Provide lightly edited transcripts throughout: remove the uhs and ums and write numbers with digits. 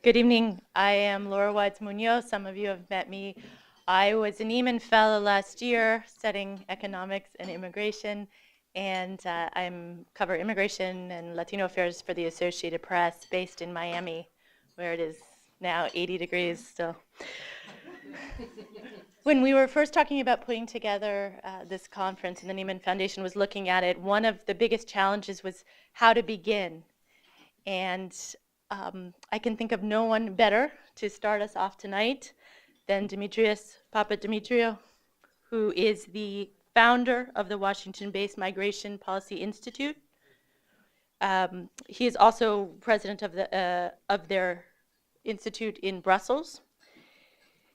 Good evening. I am Laura Watts-Munoz. Some of you have met me. I was an Eman Fellow last year studying economics and immigration, and I cover immigration and Latino affairs for the Associated Press based in Miami, where it is now 80 degrees still. When we were first talking about putting together this conference, and the Nieman Foundation was looking at it, one of the biggest challenges was how to begin. And I can think of no one better to start us off tonight than Demetrios Papademetriou, who is the founder of the Washington-based Migration Policy Institute. He is also president of their institute in Brussels.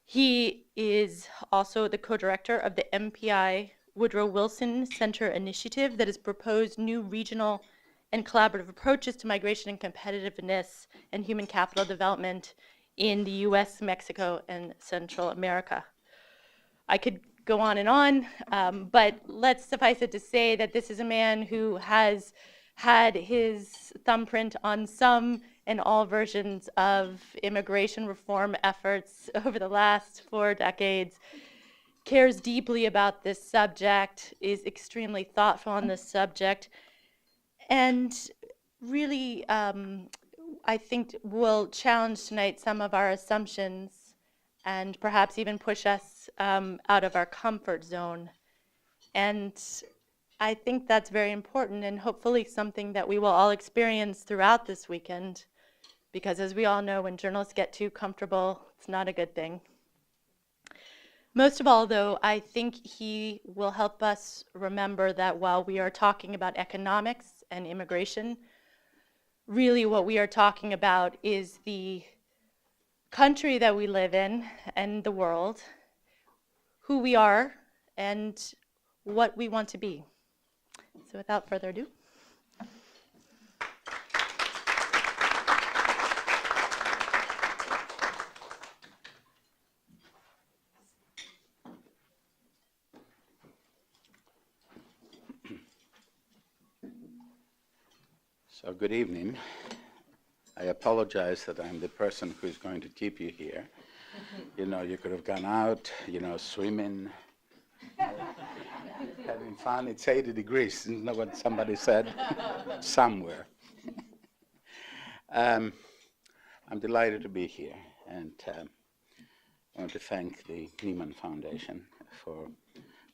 He is also the co-director of the MPI Woodrow Wilson Center Initiative that has proposed new regional and collaborative approaches to migration and competitiveness and human capital development in the US, Mexico, and Central America. I could go on and on, but let's suffice it to say that this is a man who has had his thumbprint on some and all versions of immigration reform efforts over the last 4 decades, cares deeply about this subject, is extremely thoughtful on this subject, and really, I think will challenge tonight some of our assumptions and perhaps even push us out of our comfort zone. And I think that's very important and hopefully something that we will all experience throughout this weekend, because as we all know, when journalists get too comfortable, it's not a good thing. Most of all, though, I think he will help us remember that while we are talking about economics and immigration, really what we are talking about is the country that we live in and the world, who we are, and what we want to be. So without further ado. So good evening. I apologize that I'm the person who's going to keep you here. You know, you could have gone out, swimming, having fun. It's 80 degrees, isn't that what somebody said? Somewhere. I'm delighted to be here, and I want to thank the Nieman Foundation for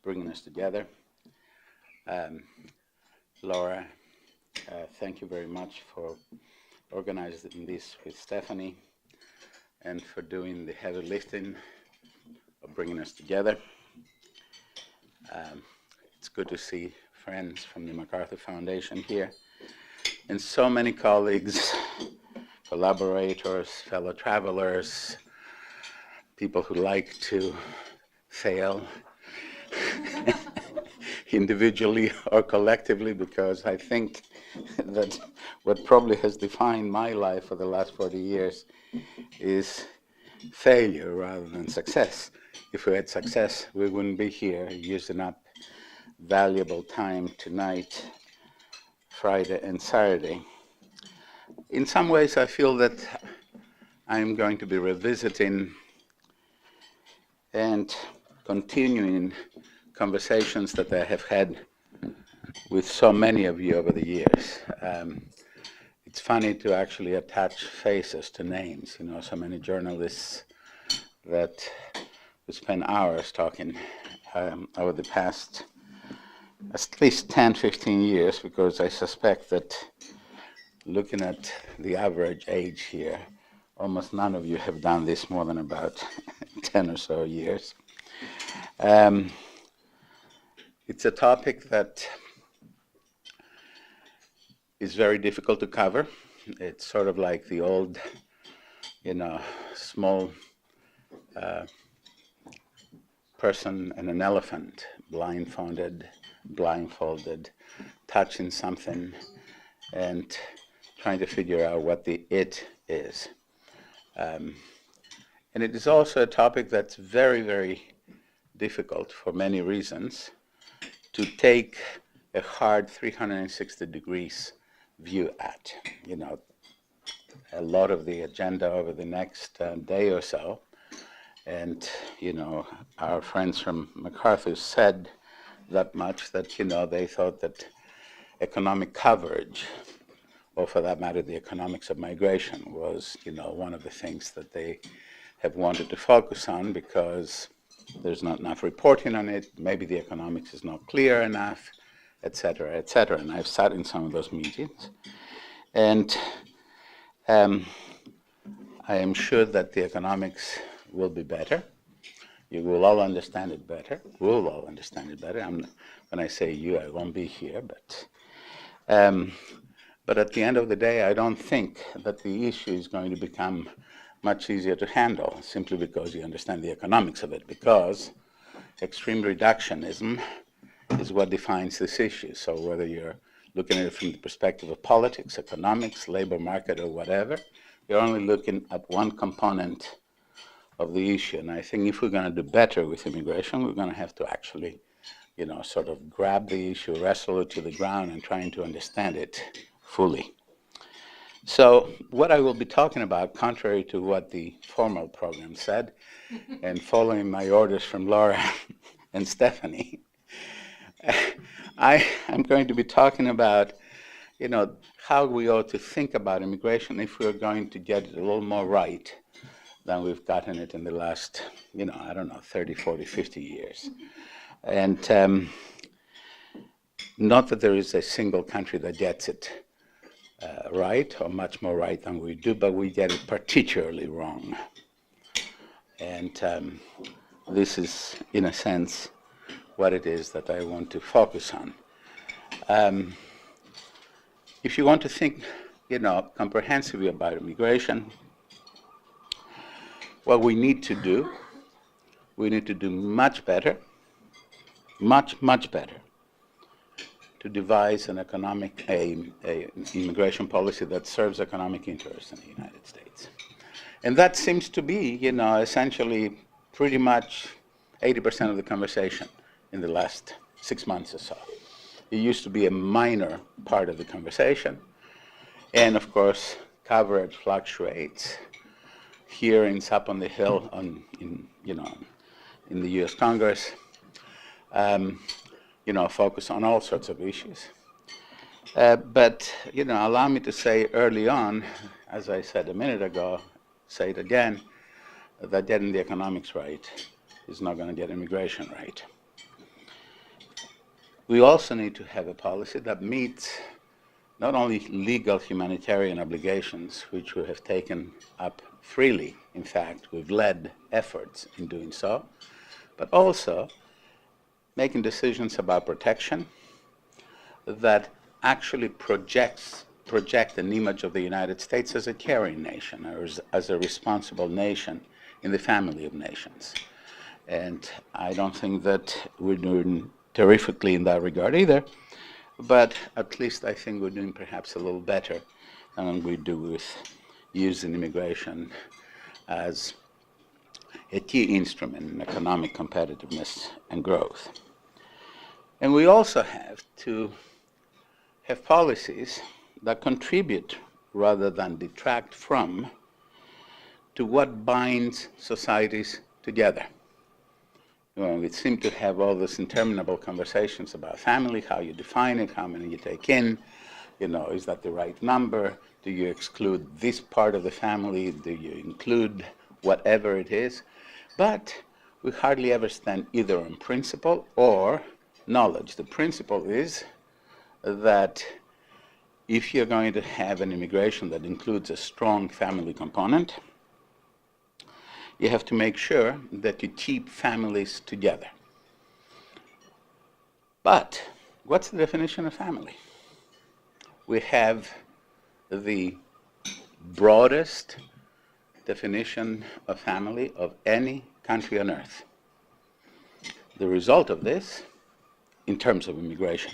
bringing us together. Laura, thank you very much for organizing this with Stephanie and for doing the heavy lifting of bringing us together. It's good to see friends from the MacArthur Foundation here and so many colleagues, collaborators, fellow travelers, people who like to fail individually or collectively, because I think that what probably has defined my life for the last 40 years is failure rather than success. If we had success, we wouldn't be here using up valuable time tonight, Friday and Saturday. In some ways, I feel that I'm going to be revisiting and continuing conversations that I have had with so many of you over the years. It's funny to actually attach faces to names. So many journalists that we spend hours talking over the past at least 10, 15 years, because I suspect that looking at the average age here, almost none of you have done this more than about 10 or so years. It's a topic that is very difficult to cover. It's sort of like the old, small person and an elephant, blindfolded, touching something and trying to figure out what the it is. And it is also a topic that's very, very difficult for many reasons to take a hard 360 degrees view at. a lot of the agenda over the next day or so. And, our friends from MacArthur said that much that, they thought that economic coverage, or for that matter, the economics of migration was, one of the things that they have wanted to focus on because there's not enough reporting on it, maybe the economics is not clear enough, et cetera, et cetera. And I've sat in some of those meetings. And I am sure that the economics will be better. You will all understand it better. We'll all understand it better. When I say you, I won't be here, but at the end of the day, I don't think that the issue is going to become much easier to handle simply because you understand the economics of it, because extreme reductionism is what defines this issue. So whether you're looking at it from the perspective of politics, economics, labor market, or whatever, you're only looking at one component of the issue. And I think if we're going to do better with immigration, we're going to have to actually, sort of grab the issue, wrestle it to the ground, and trying to understand it fully. So what I will be talking about, contrary to what the formal program said, and following my orders from Laura and Stephanie, I'm going to be talking about, how we ought to think about immigration if we're going to get it a little more right than we've gotten it in the last, 30, 40, 50 years. And not that there is a single country that gets it right, or much more right than we do, but we get it particularly wrong. And this is, in a sense, what it is that I want to focus on. If you want to think, comprehensively about immigration, what we need to do much better, much better, to devise an immigration policy that serves economic interests in the United States. And that seems to be, essentially pretty much 80% of the conversation in the last 6 months or so. It used to be a minor part of the conversation. And of course, coverage fluctuates. Hearings up on the Hill in the US Congress, focus on all sorts of issues. But allow me to say early on, as I said a minute ago, say it again, that getting the economics right is not going to get immigration right. We also need to have a policy that meets not only legal humanitarian obligations, which we have taken up freely. In fact, we've led efforts in doing so, but also making decisions about protection that actually project an image of the United States as a caring nation, or as a responsible nation in the family of nations. And I don't think that we're doing terrifically in that regard either, but at least I think we're doing perhaps a little better than we do with using immigration as a key instrument in economic competitiveness and growth. And we also have to have policies that contribute rather than detract from to what binds societies together. We seem to have all these interminable conversations about family, how you define it, how many you take in, is that the right number? Do you exclude this part of the family? Do you include whatever it is? But we hardly ever stand either on principle or knowledge. The principle is that if you're going to have an immigration that includes a strong family component, you have to make sure that you keep families together. But what's the definition of family? We have the broadest definition of family of any country on earth. The result of this, in terms of immigration,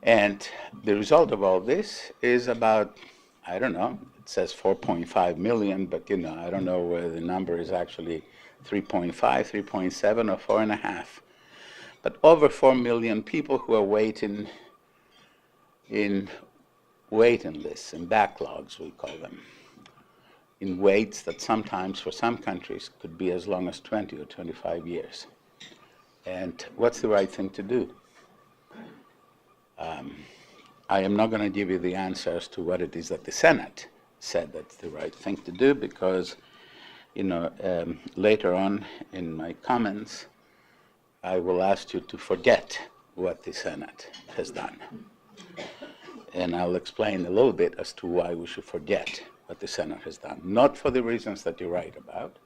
and the result of all this is about, I don't know, it says 4.5 million, but I don't know whether the number is actually 3.5, 3.7, or 4.5. But over 4 million people who are waiting in waiting lists and backlogs, we call them, in waits that sometimes for some countries could be as long as 20 or 25 years. And what's the right thing to do? I am not going to give you the answer as to what it is that the Senate said that's the right thing to do, because later on in my comments, I will ask you to forget what the Senate has done. And I'll explain a little bit as to why we should forget what the Senate has done. Not for the reasons that you write about,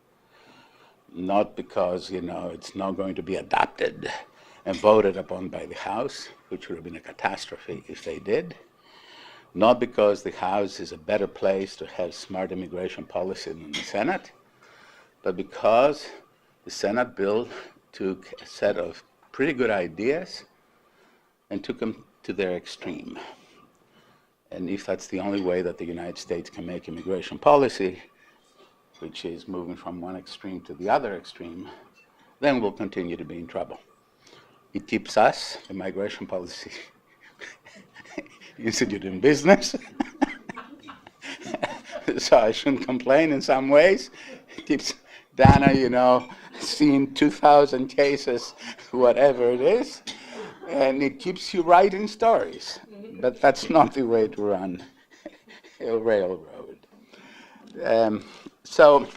not because, it's not going to be adopted and voted upon by the House, which would have been a catastrophe if they did. Not because the House is a better place to have smart immigration policy than the Senate, but because the Senate bill took a set of pretty good ideas and took them to their extreme. And if that's the only way that the United States can make immigration policy, which is moving from one extreme to the other extreme, then we'll continue to be in trouble. It keeps us, the Migration Policy Institute, in business. So I shouldn't complain in some ways. It keeps Dana, seeing 2,000 cases, whatever it is, and it keeps you writing stories. But that's not the way to run a railroad. So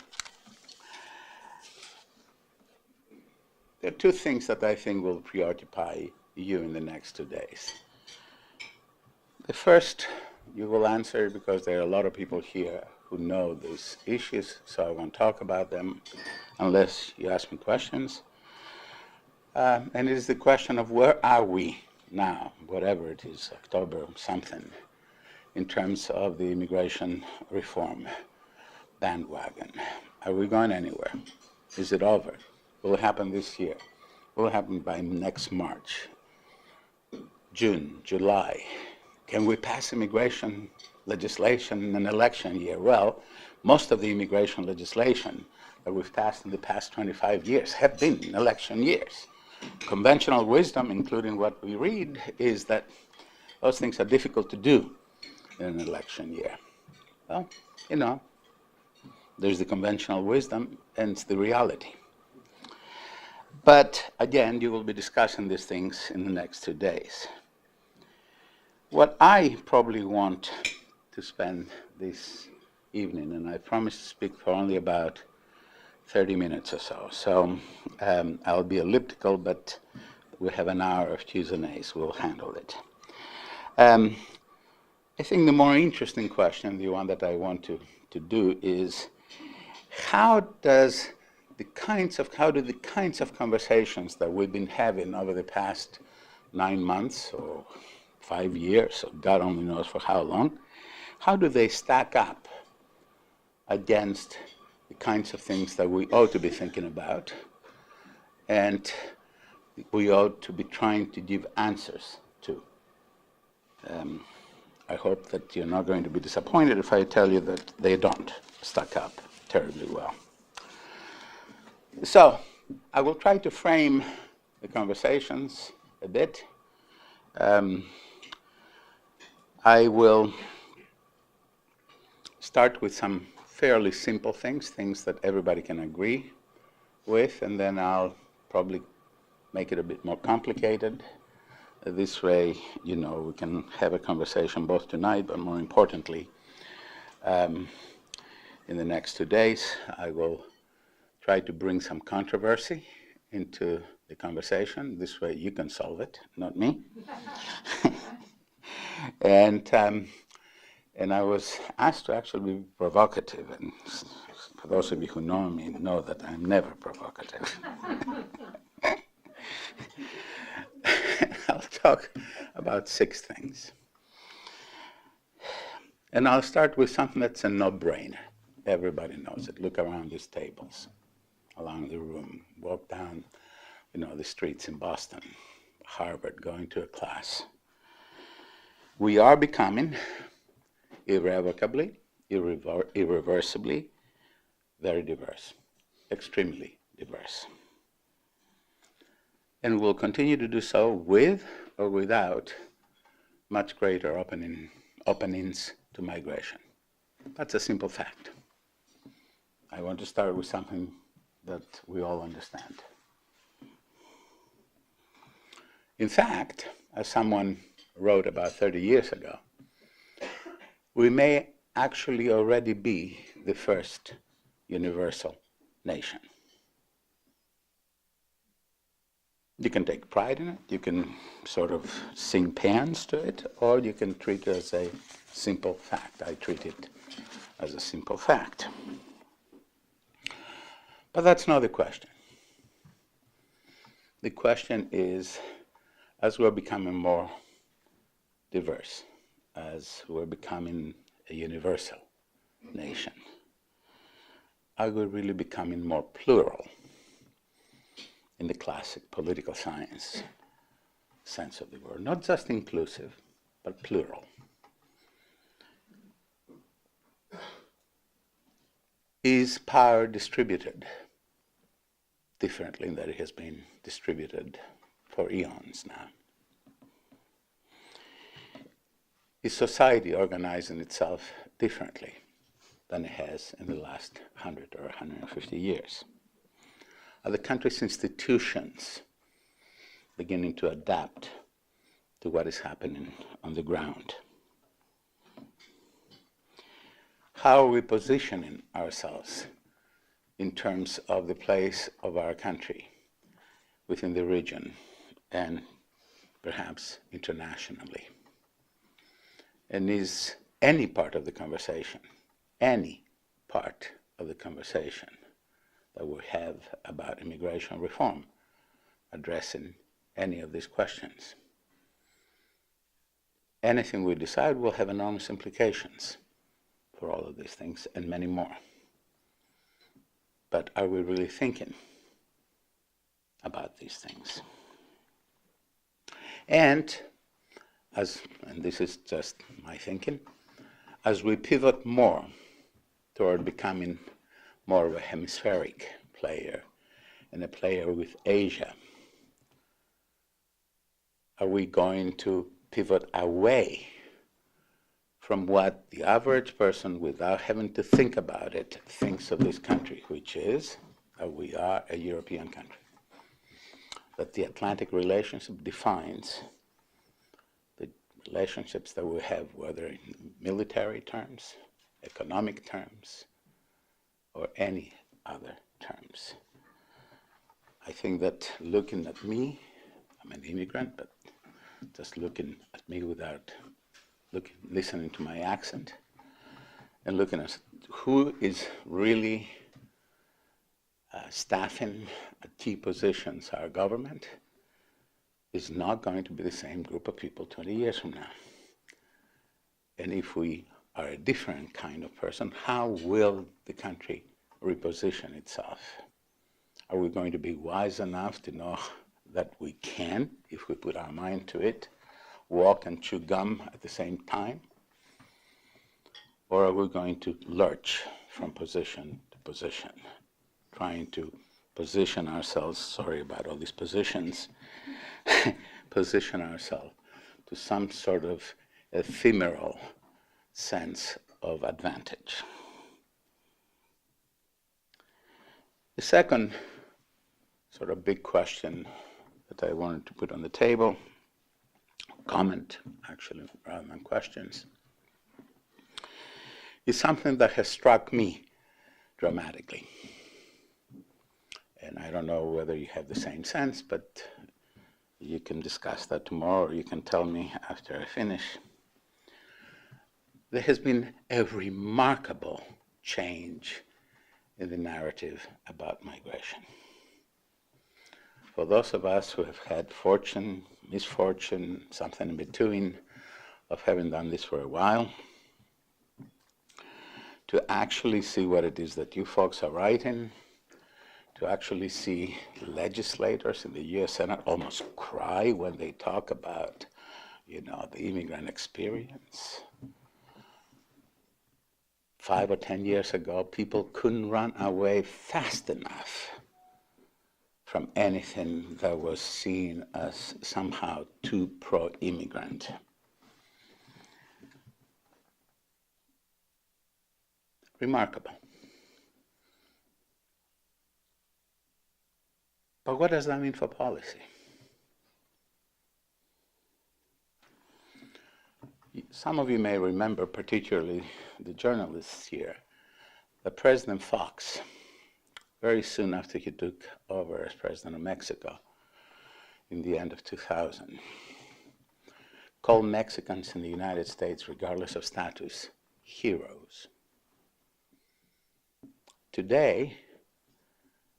there are two things that I think will preoccupy you in the next 2 days. The first, you will answer because there are a lot of people here who know these issues, so I won't talk about them unless you ask me questions. And it is the question of where are we now, whatever it is, October something, in terms of the immigration reform bandwagon. Are we going anywhere? Is it over? Will it happen this year? Will it happen by next March, June, July? Can we pass immigration legislation in an election year? Well, most of the immigration legislation that we've passed in the past 25 years have been in election years. Conventional wisdom, including what we read, is that those things are difficult to do in an election year. Well, there's the conventional wisdom and it's the reality. But again, you will be discussing these things in the next 2 days. What I probably want to spend this evening, and I promise to speak for only about 30 minutes or so. So I'll be elliptical, but we have an hour of Q's and A's. We'll handle it. I think the more interesting question, the one that I want to do, is how do the kinds of conversations that we've been having over the past 9 months or 5 years, or God only knows for how long, how do they stack up against the kinds of things that we ought to be thinking about and we ought to be trying to give answers to? I hope that you're not going to be disappointed if I tell you that they don't stack up terribly well. So I will try to frame the conversations a bit. I will start with some fairly simple things that everybody can agree with, and then I'll probably make it a bit more complicated. This way, we can have a conversation both tonight, but more importantly, in the next 2 days, I will try to bring some controversy into the conversation. This way you can solve it, not me. And I was asked to actually be provocative, and for those of you who know me know that I'm never provocative. I'll talk about 6 things. And I'll start with something that's a no-brainer. Everybody knows it. Look around these tables, along the room, walk down, the streets in Boston, Harvard, going to a class. We are becoming irrevocably, irreversibly very diverse, extremely diverse. And we'll continue to do so with or without much greater openings to migration. That's a simple fact. I want to start with something that we all understand. In fact, as someone wrote about 30 years ago, we may actually already be the first universal nation. You can take pride in it, you can sort of sing paeans to it, or you can treat it as a simple fact. I treat it as a simple fact. But that's not the question. The question is, as we're becoming more diverse, as we're becoming a universal nation, are we really becoming more plural in the classic political science sense of the word? Not just inclusive, but plural. Is power distributed differently than it has been distributed for eons now? Is society organizing itself differently than it has in the last 100 or 150 years? Are the country's institutions beginning to adapt to what is happening on the ground? How are we positioning ourselves in terms of the place of our country within the region and perhaps internationally? And is any part of the conversation that we have about immigration reform addressing any of these questions? Anything we decide will have enormous implications for all of these things and many more. But are we really thinking about these things? And this is just my thinking, as we pivot more toward becoming more of a hemispheric player and a player with Asia, are we going to pivot away from what the average person, without having to think about it, thinks of this country, which is that we are a European country, that the Atlantic relationship defines the relationships that we have, whether in military terms, economic terms, or any other terms? I think that looking at me, I'm an immigrant, but just looking at me without listening to my accent, and looking at who is really staffing at key positions, our government, is not going to be the same group of people 20 years from now. And if we are a different kind of person, how will the country reposition itself? Are we going to be wise enough to know that we can, if we put our mind to it, walk and chew gum at the same time? Or are we going to lurch from position to position, trying to position ourselves, sorry about all these positions, position ourselves to some sort of ephemeral sense of advantage? The second sort of big question that I wanted to put on the table, comment actually rather than questions, is something that has struck me dramatically. And I don't know whether you have the same sense, but you can discuss that tomorrow, or you can tell me after I finish. There has been a remarkable change in the narrative about migration. For those of us who have had fortune, misfortune, something in between, of having done this for a while, to actually see what it is that you folks are writing, to actually see legislators in the U.S. Senate almost cry when they talk about, the immigrant experience. 5 or 10 years ago, people couldn't run away fast enough from anything that was seen as somehow too pro-immigrant. remarkable. But what does that mean for policy? Some of you may remember, particularly the journalists here, that President Fox, very soon after he took over as president of Mexico in the end of 2000, called Mexicans in the United States, regardless of status, heroes. Today,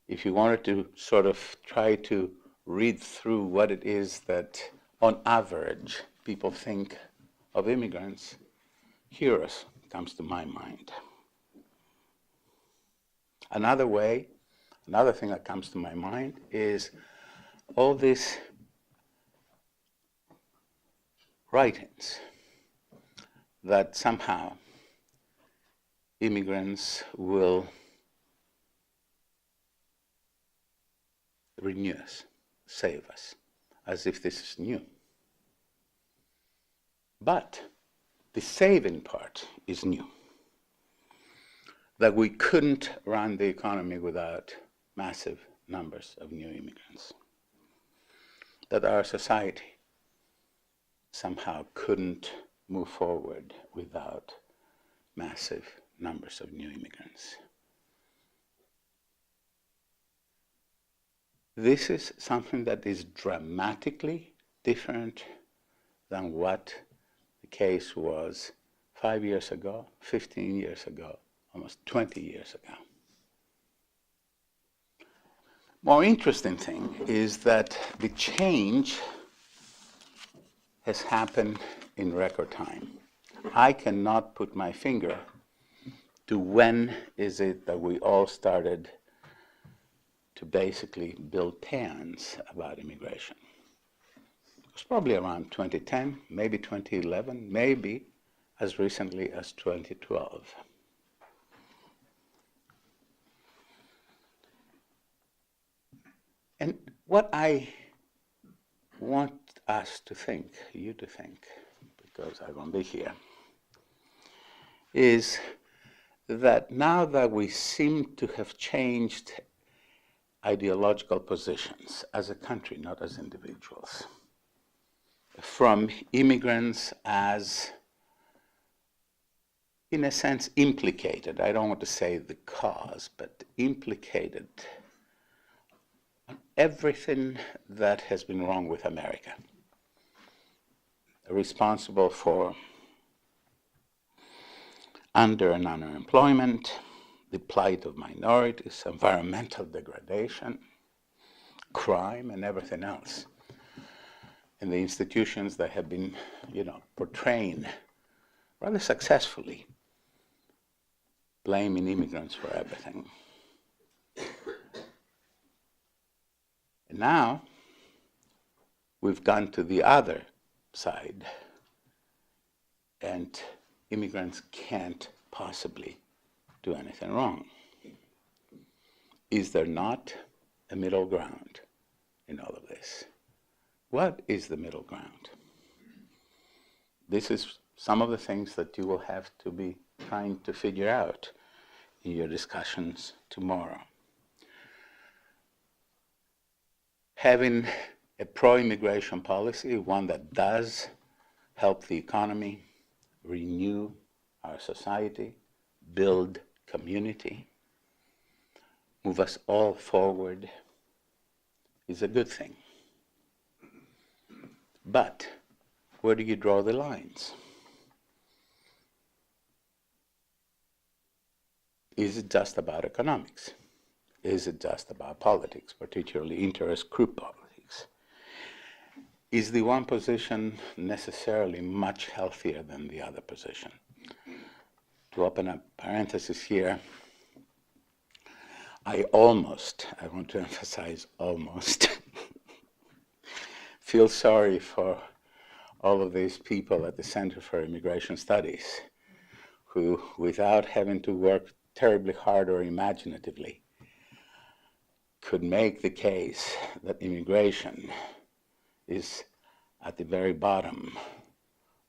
if you wanted to sort of try to read through what it is that, on average, people think of immigrants, heroes comes to my mind. Another thing that comes to my mind is all these writings that somehow immigrants will renew us, save us, as if this is new. But the saving part is new. That we couldn't run the economy without massive numbers of new immigrants. That our society somehow couldn't move forward without massive numbers of new immigrants. This is something that is dramatically different than what the case was 5 years ago, 15 years ago, almost 20 years ago. More interesting thing is that the change has happened in record time. I cannot put my finger to when is it that we all started to basically build plans about immigration. It was probably around 2010, maybe 2011, maybe as recently as 2012. And what I want us to think, you to think, because I won't be here, is that now that we seem to have changed ideological positions as a country, not as individuals, from immigrants as, in a sense, implicated, I don't want to say the cause, but implicated on everything that has been wrong with America, responsible for under and underemployment, the plight of minorities, environmental degradation, crime, and everything else. And the institutions that have been, portraying rather successfully, blaming immigrants for everything. And now, we've gone to the other side, and immigrants can't possibly do anything wrong. Is there not a middle ground in all of this? What is the middle ground? This is some of the things that you will have to be trying to figure out in your discussions tomorrow. Having a pro-immigration policy, one that does help the economy, renew our society, build community, move us all forward, is a good thing. But where do you draw the lines? Is it just about economics? Is it just about politics, particularly interest group politics? Is the one position necessarily much healthier than the other position? To open a parenthesis here, I want to emphasize almost, feel sorry for all of these people at the Center for Immigration Studies who, without having to work terribly hard or imaginatively, could make the case that immigration is at the very bottom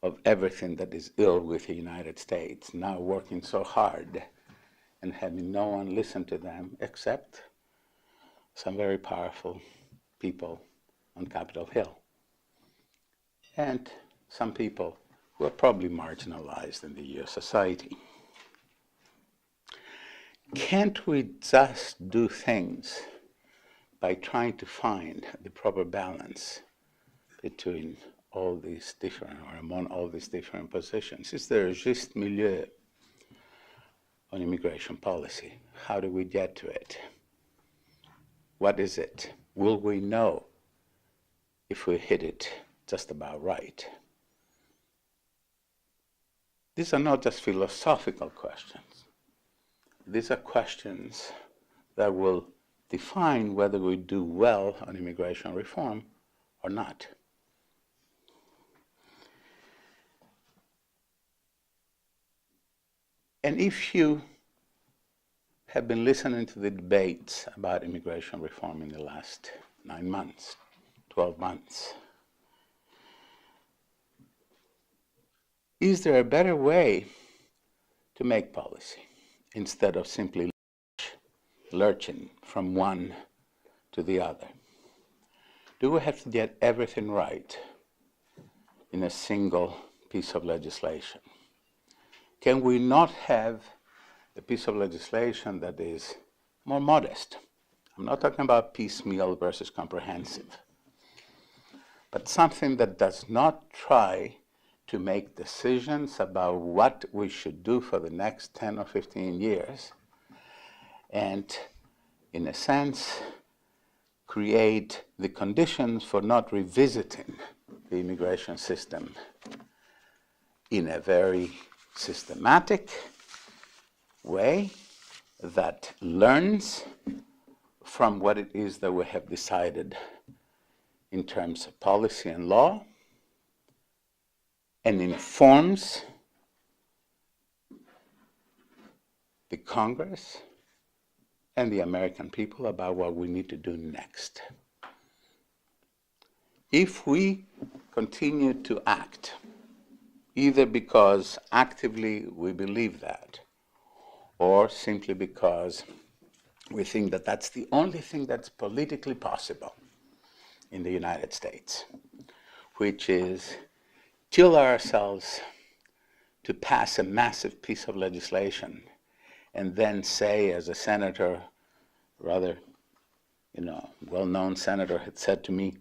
of everything that is ill with the United States, now working so hard and having no one listen to them except some very powerful people on Capitol Hill. And some people who are probably marginalized in the U.S. society. Can't we just do things by trying to find the proper balance between all these different, or among all these different positions? Is there a juste milieu on immigration policy? How do we get to it? What is it? Will we know if we hit it just about right? These are not just philosophical questions. These are questions that will define whether we do well on immigration reform or not. And if you have been listening to the debates about immigration reform in the last 9 months, 12 months, is there a better way to make policy instead of simply lurching from one to the other? Do we have to get everything right in a single piece of legislation? Can we not have a piece of legislation that is more modest? I'm not talking about piecemeal versus comprehensive, but something that does not try to make decisions about what we should do for the next 10 or 15 years, and in a sense, create the conditions for not revisiting the immigration system in a very systematic way that learns from what it is that we have decided in terms of policy and law, and informs the Congress and the American people about what we need to do next. If we continue to act, either because actively we believe that, or simply because we think that that's the only thing that's politically possible in the United States, which is till ourselves to pass a massive piece of legislation and then say, as a senator, rather, well-known senator had said to me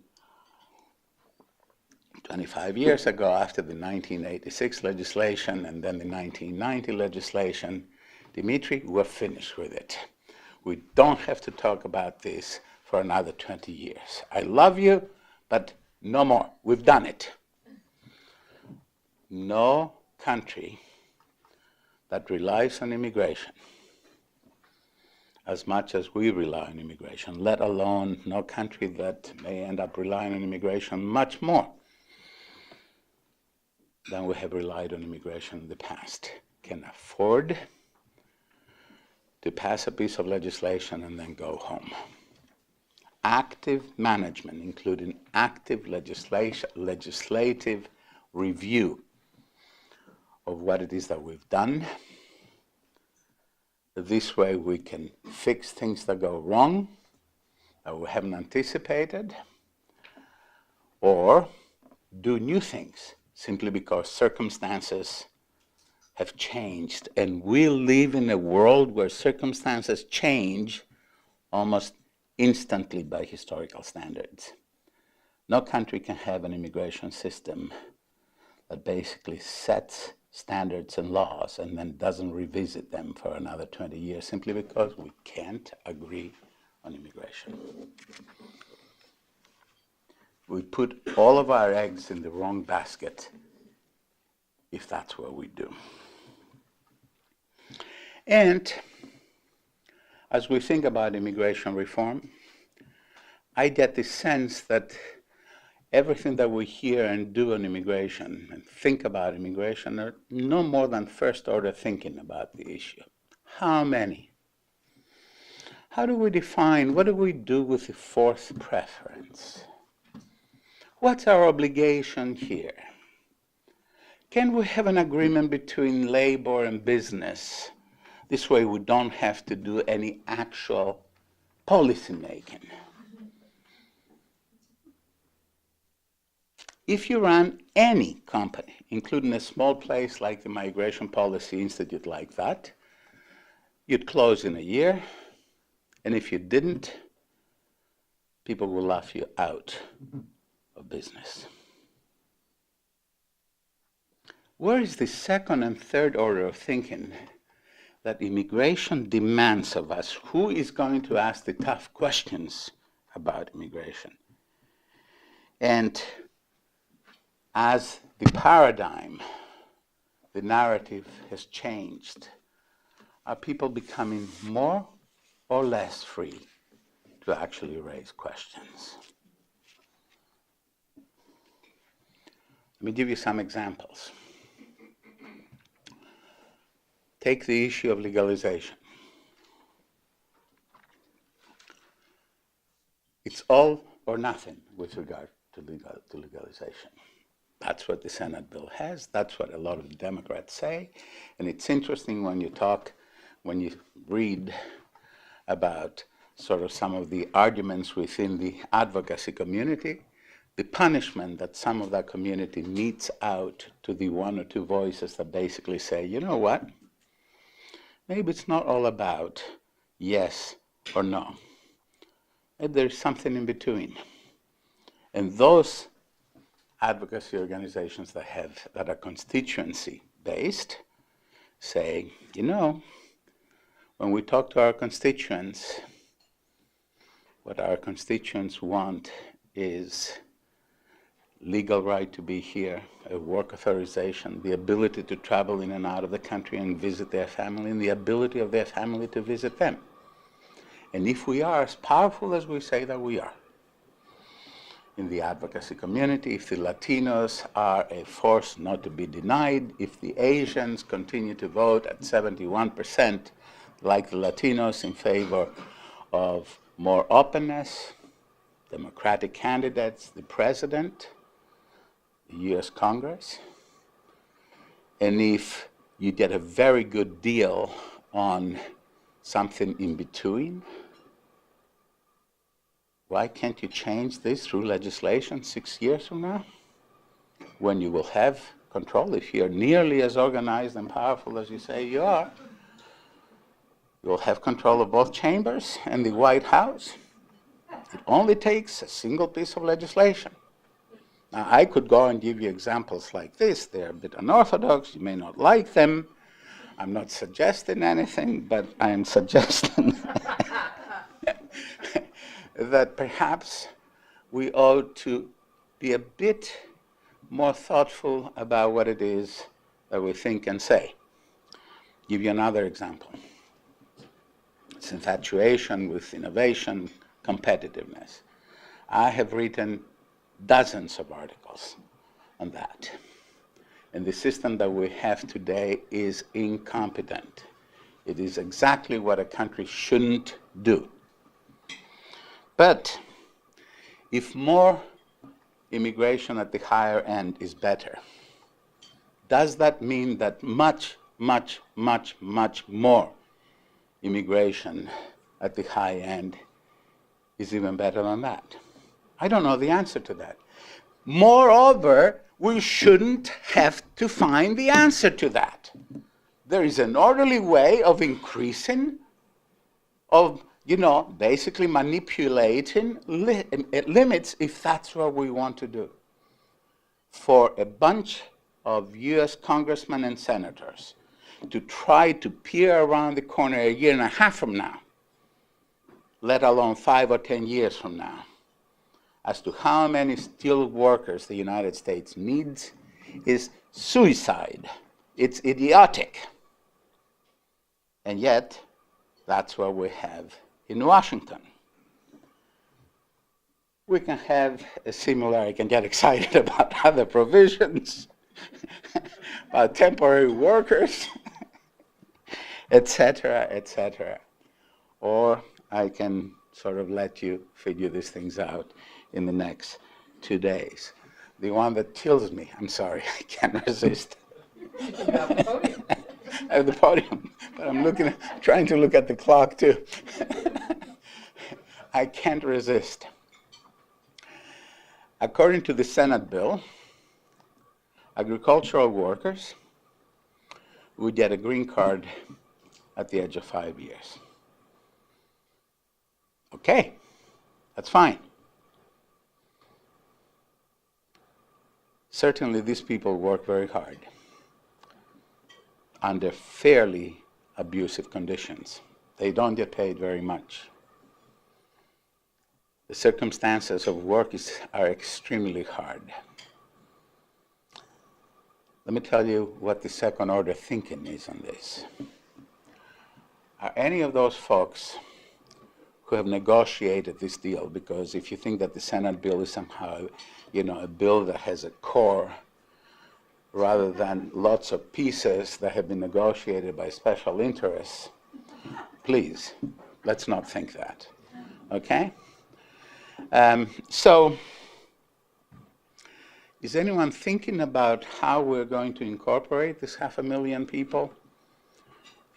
25 years ago after the 1986 legislation and then the 1990 legislation, Dimitri, we're finished with it. We don't have to talk about this for another 20 years. I love you, but no more. We've done it. No country that relies on immigration as much as we rely on immigration, let alone no country that may end up relying on immigration much more than we have relied on immigration in the past, can afford to pass a piece of legislation and then go home. Active management, including active legislative review of what it is that we've done. This way we can fix things that go wrong, that we haven't anticipated, or do new things simply because circumstances have changed. And we live in a world where circumstances change almost instantly by historical standards. No country can have an immigration system that basically sets standards and laws and then doesn't revisit them for another 20 years simply because we can't agree on immigration. We put all of our eggs in the wrong basket if that's what we do. And as we think about immigration reform, I get the sense that everything that we hear and do on immigration and think about immigration are no more than first-order thinking about the issue. How many? How do we define, what do we do with the fourth preference? What's our obligation here? Can we have an agreement between labor and business This way we don't have to do any actual policy making. If you run any company, including a small place like the Migration Policy Institute like that, you'd close in a year, and if you didn't, people will laugh you out of business. Where is the second and third order of thinking that immigration demands of us? Who is going to ask the tough questions about immigration? And as the paradigm, the narrative has changed, are people becoming more or less free to actually raise questions? Let me give you some examples. Take the issue of legalization. It's all or nothing with regard to legalization. That's what the Senate bill has. That's what a lot of the Democrats say. And it's interesting when you read about sort of some of the arguments within the advocacy community, the punishment that some of that community metes out to the one or two voices that basically say, you know what? Maybe it's not all about yes or no. Maybe there's something in between. And those advocacy organizations that are constituency-based say, you know, when we talk to our constituents, what our constituents want is legal right to be here, a work authorization, the ability to travel in and out of the country and visit their family, and the ability of their family to visit them. And if we are as powerful as we say that we are, in the advocacy community, if the Latinos are a force not to be denied, if the Asians continue to vote at 71%, like the Latinos, in favor of more openness, Democratic candidates, the president, the US Congress, and if you get a very good deal on something in between, why can't you change this through legislation 6 years from now, when you will have control? If you're nearly as organized and powerful as you say you are, you'll have control of both chambers and the White House. It only takes a single piece of legislation. Now, I could go and give you examples like this. They're a bit unorthodox. You may not like them. I'm not suggesting anything, but I am suggesting that perhaps we ought to be a bit more thoughtful about what it is that we think and say. Give you another example. It's infatuation with innovation, competitiveness. I have written dozens of articles on that. And the system that we have today is incompetent. It is exactly what a country shouldn't do. But if more immigration at the higher end is better, does that mean that much, much, much, much more immigration at the high end is even better than that? I don't know the answer to that. Moreover, we shouldn't have to find the answer to that. There is an orderly way of increasing, of basically manipulating limits if that's what we want to do. For a bunch of US congressmen and senators to try to peer around the corner a year and a half from now, let alone 5 or 10 years from now, as to how many skilled workers the United States needs is suicide. It's idiotic. And yet, that's what we have in Washington. We can have a similar, I can get excited about other provisions, about temporary workers, etc., etc. Or I can sort of let you figure these things out in the next 2 days. The one that kills me, I'm sorry, I can't resist. You have the podium. I have the podium, But I'm trying to look at the clock too. I can't resist. According to the Senate bill, agricultural workers would get a green card at the age of 5 years. Okay, that's fine. Certainly these people work very hard under fairly abusive conditions. They don't get paid very much. The circumstances of work are extremely hard. Let me tell you what the second order thinking is on this. Are any of those folks who have negotiated this deal, because if you think that the Senate bill is somehow, a bill that has a core rather than lots of pieces that have been negotiated by special interests, please, let's not think that, okay? So, is anyone thinking about how we're going to incorporate this 500,000 people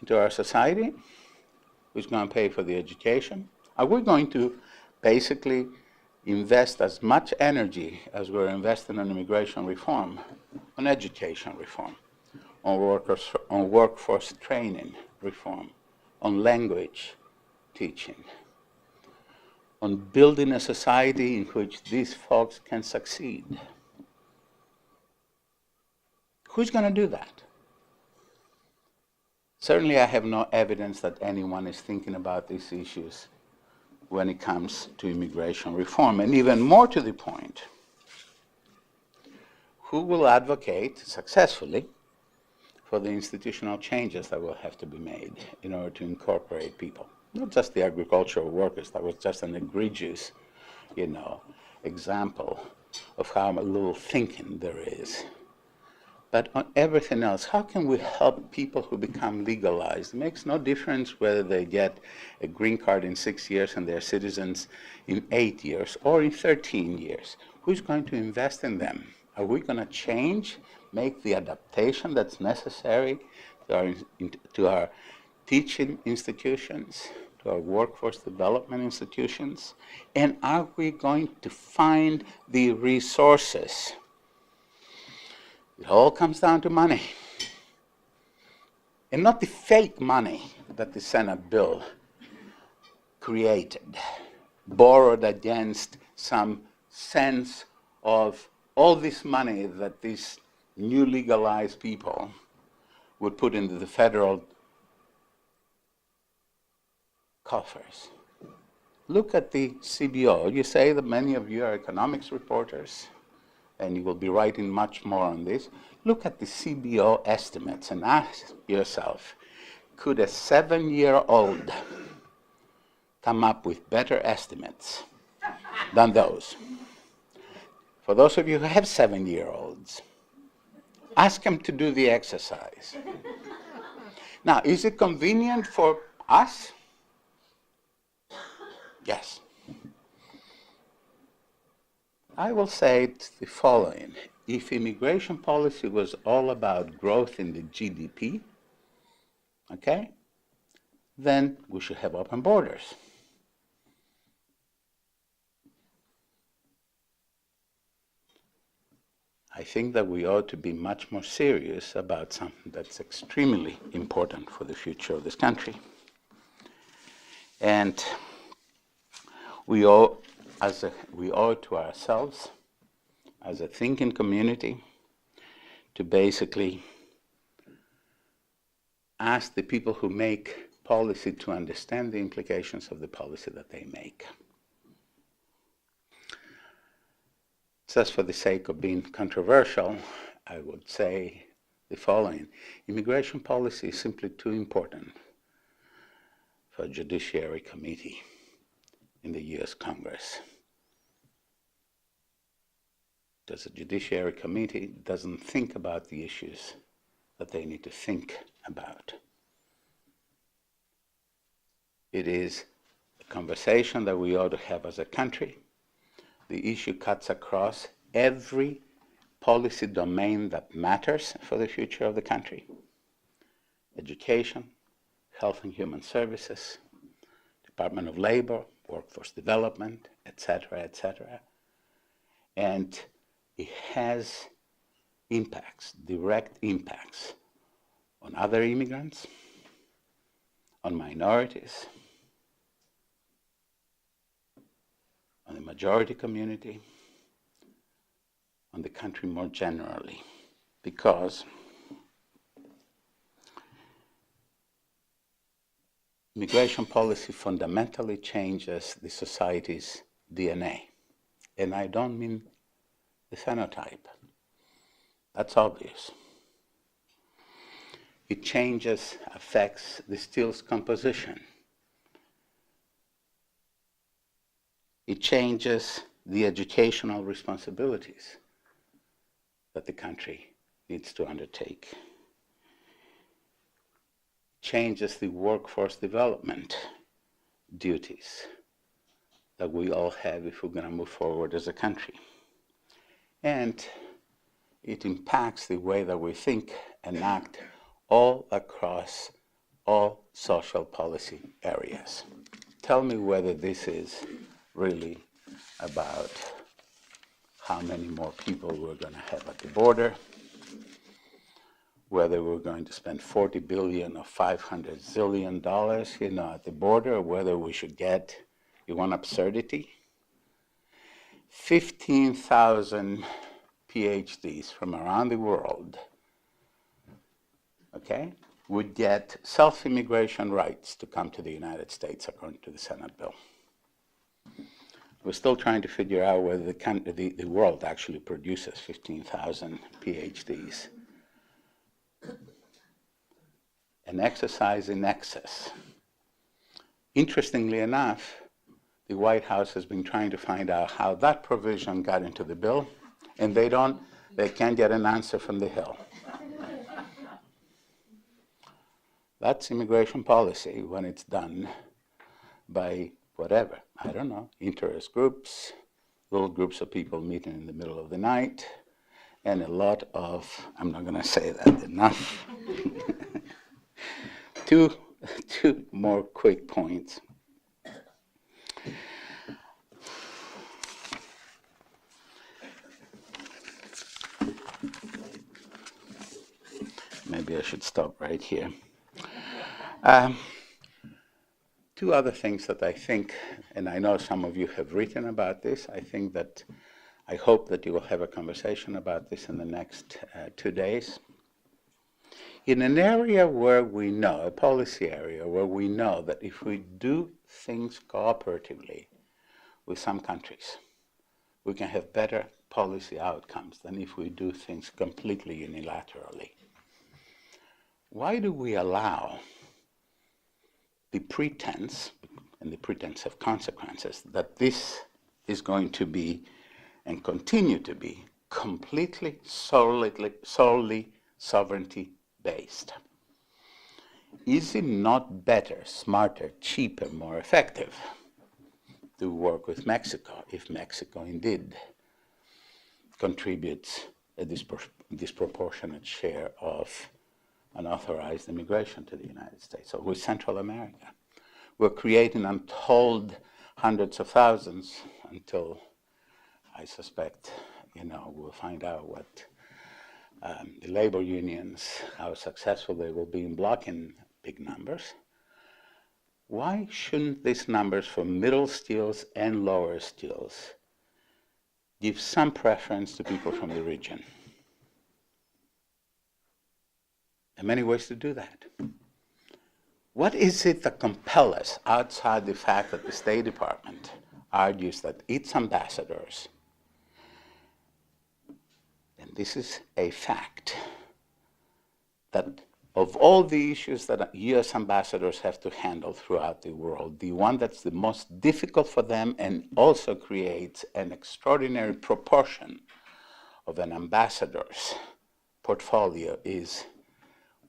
into our society? Who's going to pay for the education? Are we going to basically invest as much energy as we're investing in immigration reform, on education reform, on workforce training reform, on language teaching, on building a society in which these folks can succeed? Who's going to do that? Certainly I have no evidence that anyone is thinking about these issues when it comes to immigration reform. And even more to the point, who will advocate successfully for the institutional changes that will have to be made in order to incorporate people? Not just the agricultural workers. That was just an egregious, example of how little thinking there is. But on everything else, how can we help people who become legalized? It makes no difference whether they get a green card in 6 years and they're citizens in 8 years or in 13 years. Who's going to invest in them? Are we going to make the adaptation that's necessary to our teaching institutions, to our workforce development institutions? And are we going to find the resources? It all comes down to money. And not the fake money that the Senate bill created, borrowed against some sense of all this money that these new legalized people would put into the federal coffers. Look at the CBO. You say that many of you are economics reporters, and you will be writing much more on this. Look at the CBO estimates and ask yourself, could a 7-year-old come up with better estimates than those? For those of you who have 7-year-olds, ask them to do the exercise. Now, is it convenient for us? Yes. I will say the following. If immigration policy was all about growth in the GDP, okay, then we should have open borders. I think that we ought to be much more serious about something that's extremely important for the future of this country. And we owe to ourselves, as a thinking community, to basically ask the people who make policy to understand the implications of the policy that they make. Just for the sake of being controversial, I would say the following. Immigration policy is simply too important for a judiciary committee in the U.S. Congress. Because a judiciary committee doesn't think about the issues that they need to think about. It is a conversation that we ought to have as a country. The issue cuts across every policy domain that matters for the future of the country. Education, Health and Human Services, Department of Labor, Workforce Development, etc., etc. And it has impacts, direct impacts on other immigrants, on minorities, on the majority community, on the country more generally, because immigration policy fundamentally changes the society's DNA. And I don't mean the phenotype. That's obvious. It changes, affects the still's composition. It changes the educational responsibilities that the country needs to undertake. Changes the workforce development duties that we all have if we're going to move forward as a country. And it impacts the way that we think and act all across all social policy areas. Tell me whether this is really about how many more people we're going to have at the border, whether we're going to spend $40 billion or $500 zillion, at the border, or whether we should get, you want absurdity? 15,000 PhDs from around the world, okay, would get self-immigration rights to come to the United States according to the Senate bill. We're still trying to figure out whether the world actually produces 15,000 PhDs. An exercise in excess. Interestingly enough, the White House has been trying to find out how that provision got into the bill, and they can't get an answer from the Hill. That's immigration policy when it's done by whatever, I don't know, interest groups, little groups of people meeting in the middle of the night, and a lot of, I'm not going to say that enough. Two more quick points. Maybe I should stop right here. Two other things that I think, and I know some of you have written about this, I hope that you will have a conversation about this in the next 2 days. In an area where we know, a policy area where we know that if we do things cooperatively with some countries, we can have better policy outcomes than if we do things completely unilaterally. Why do we allow the pretense, and the pretense of consequences, that this is going to be and continue to be completely, solely sovereignty-based? Is it not better, smarter, cheaper, more effective to work with Mexico if Mexico indeed contributes a disproportionate share of unauthorized immigration to the United States, or with Central America? We're creating untold hundreds of thousands until, I suspect, we'll find out what the labor unions, how successful they will be in blocking big numbers. Why shouldn't these numbers for middle steels and lower steels give some preference to people from the region? There are many ways to do that. What is it that compels us outside the fact that the State Department argues that its ambassadors, and this is a fact, that of all the issues that U.S. ambassadors have to handle throughout the world, the one that's the most difficult for them and also creates an extraordinary proportion of an ambassador's portfolio is,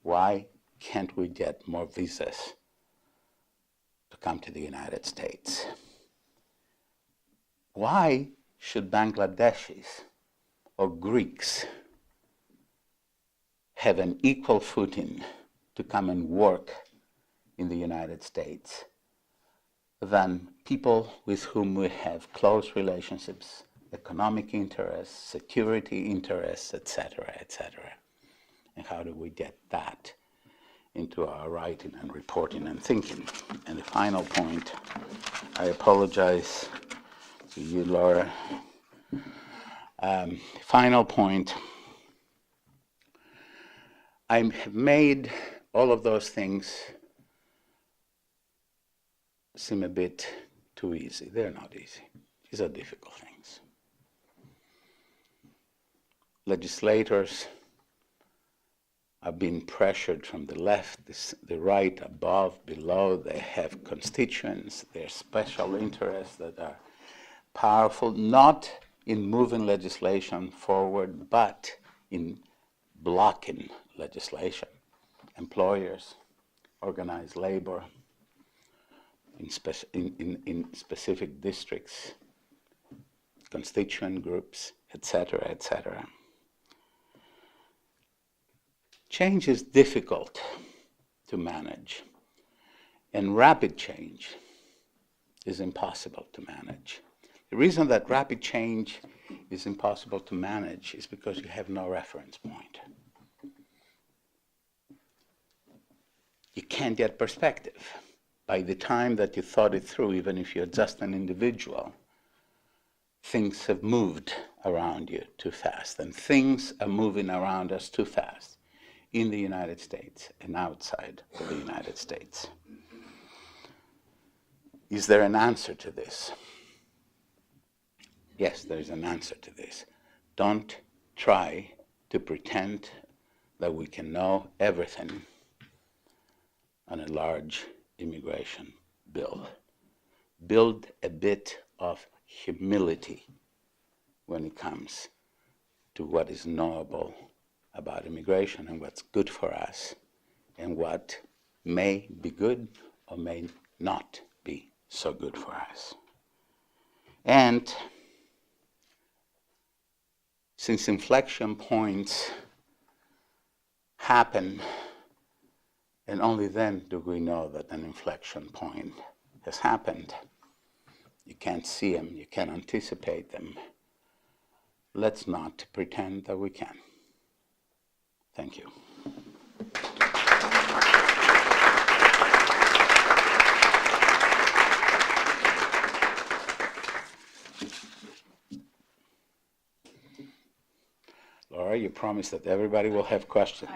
why can't we get more visas to come to the United States? Why should Bangladeshis or Greeks have an equal footing to come and work in the United States than people with whom we have close relationships, economic interests, security interests, etc., etc. And how do we get that into our writing and reporting and thinking? And the final point, I apologize to you, Laura. Final point, I have made all of those things seem a bit too easy. They're not easy. These are difficult things. Legislators are being pressured from the left, the right, above, below. They have constituents, their special interests that are powerful, not in moving legislation forward, but in blocking legislation. Employers, organized labor, in specific districts, constituent groups, etc., etc. Change is difficult to manage, and rapid change is impossible to manage. The reason that rapid change is impossible to manage is because you have no reference point. You can't get perspective. By the time that you thought it through, even if you're just an individual, things have moved around you too fast, and things are moving around us too fast in the United States and outside of the United States. Is there an answer to this? Yes, there's an answer to this. Don't try to pretend that we can know everything on a large immigration bill. Build a bit of humility when it comes to what is knowable about immigration and what's good for us and what may be good or may not be so good for us. And since inflection points happen, and only then do we know that an inflection point has happened. You can't see them, you can't anticipate them. Let's not pretend that we can. Thank you. Laura, you promised that everybody will have questions.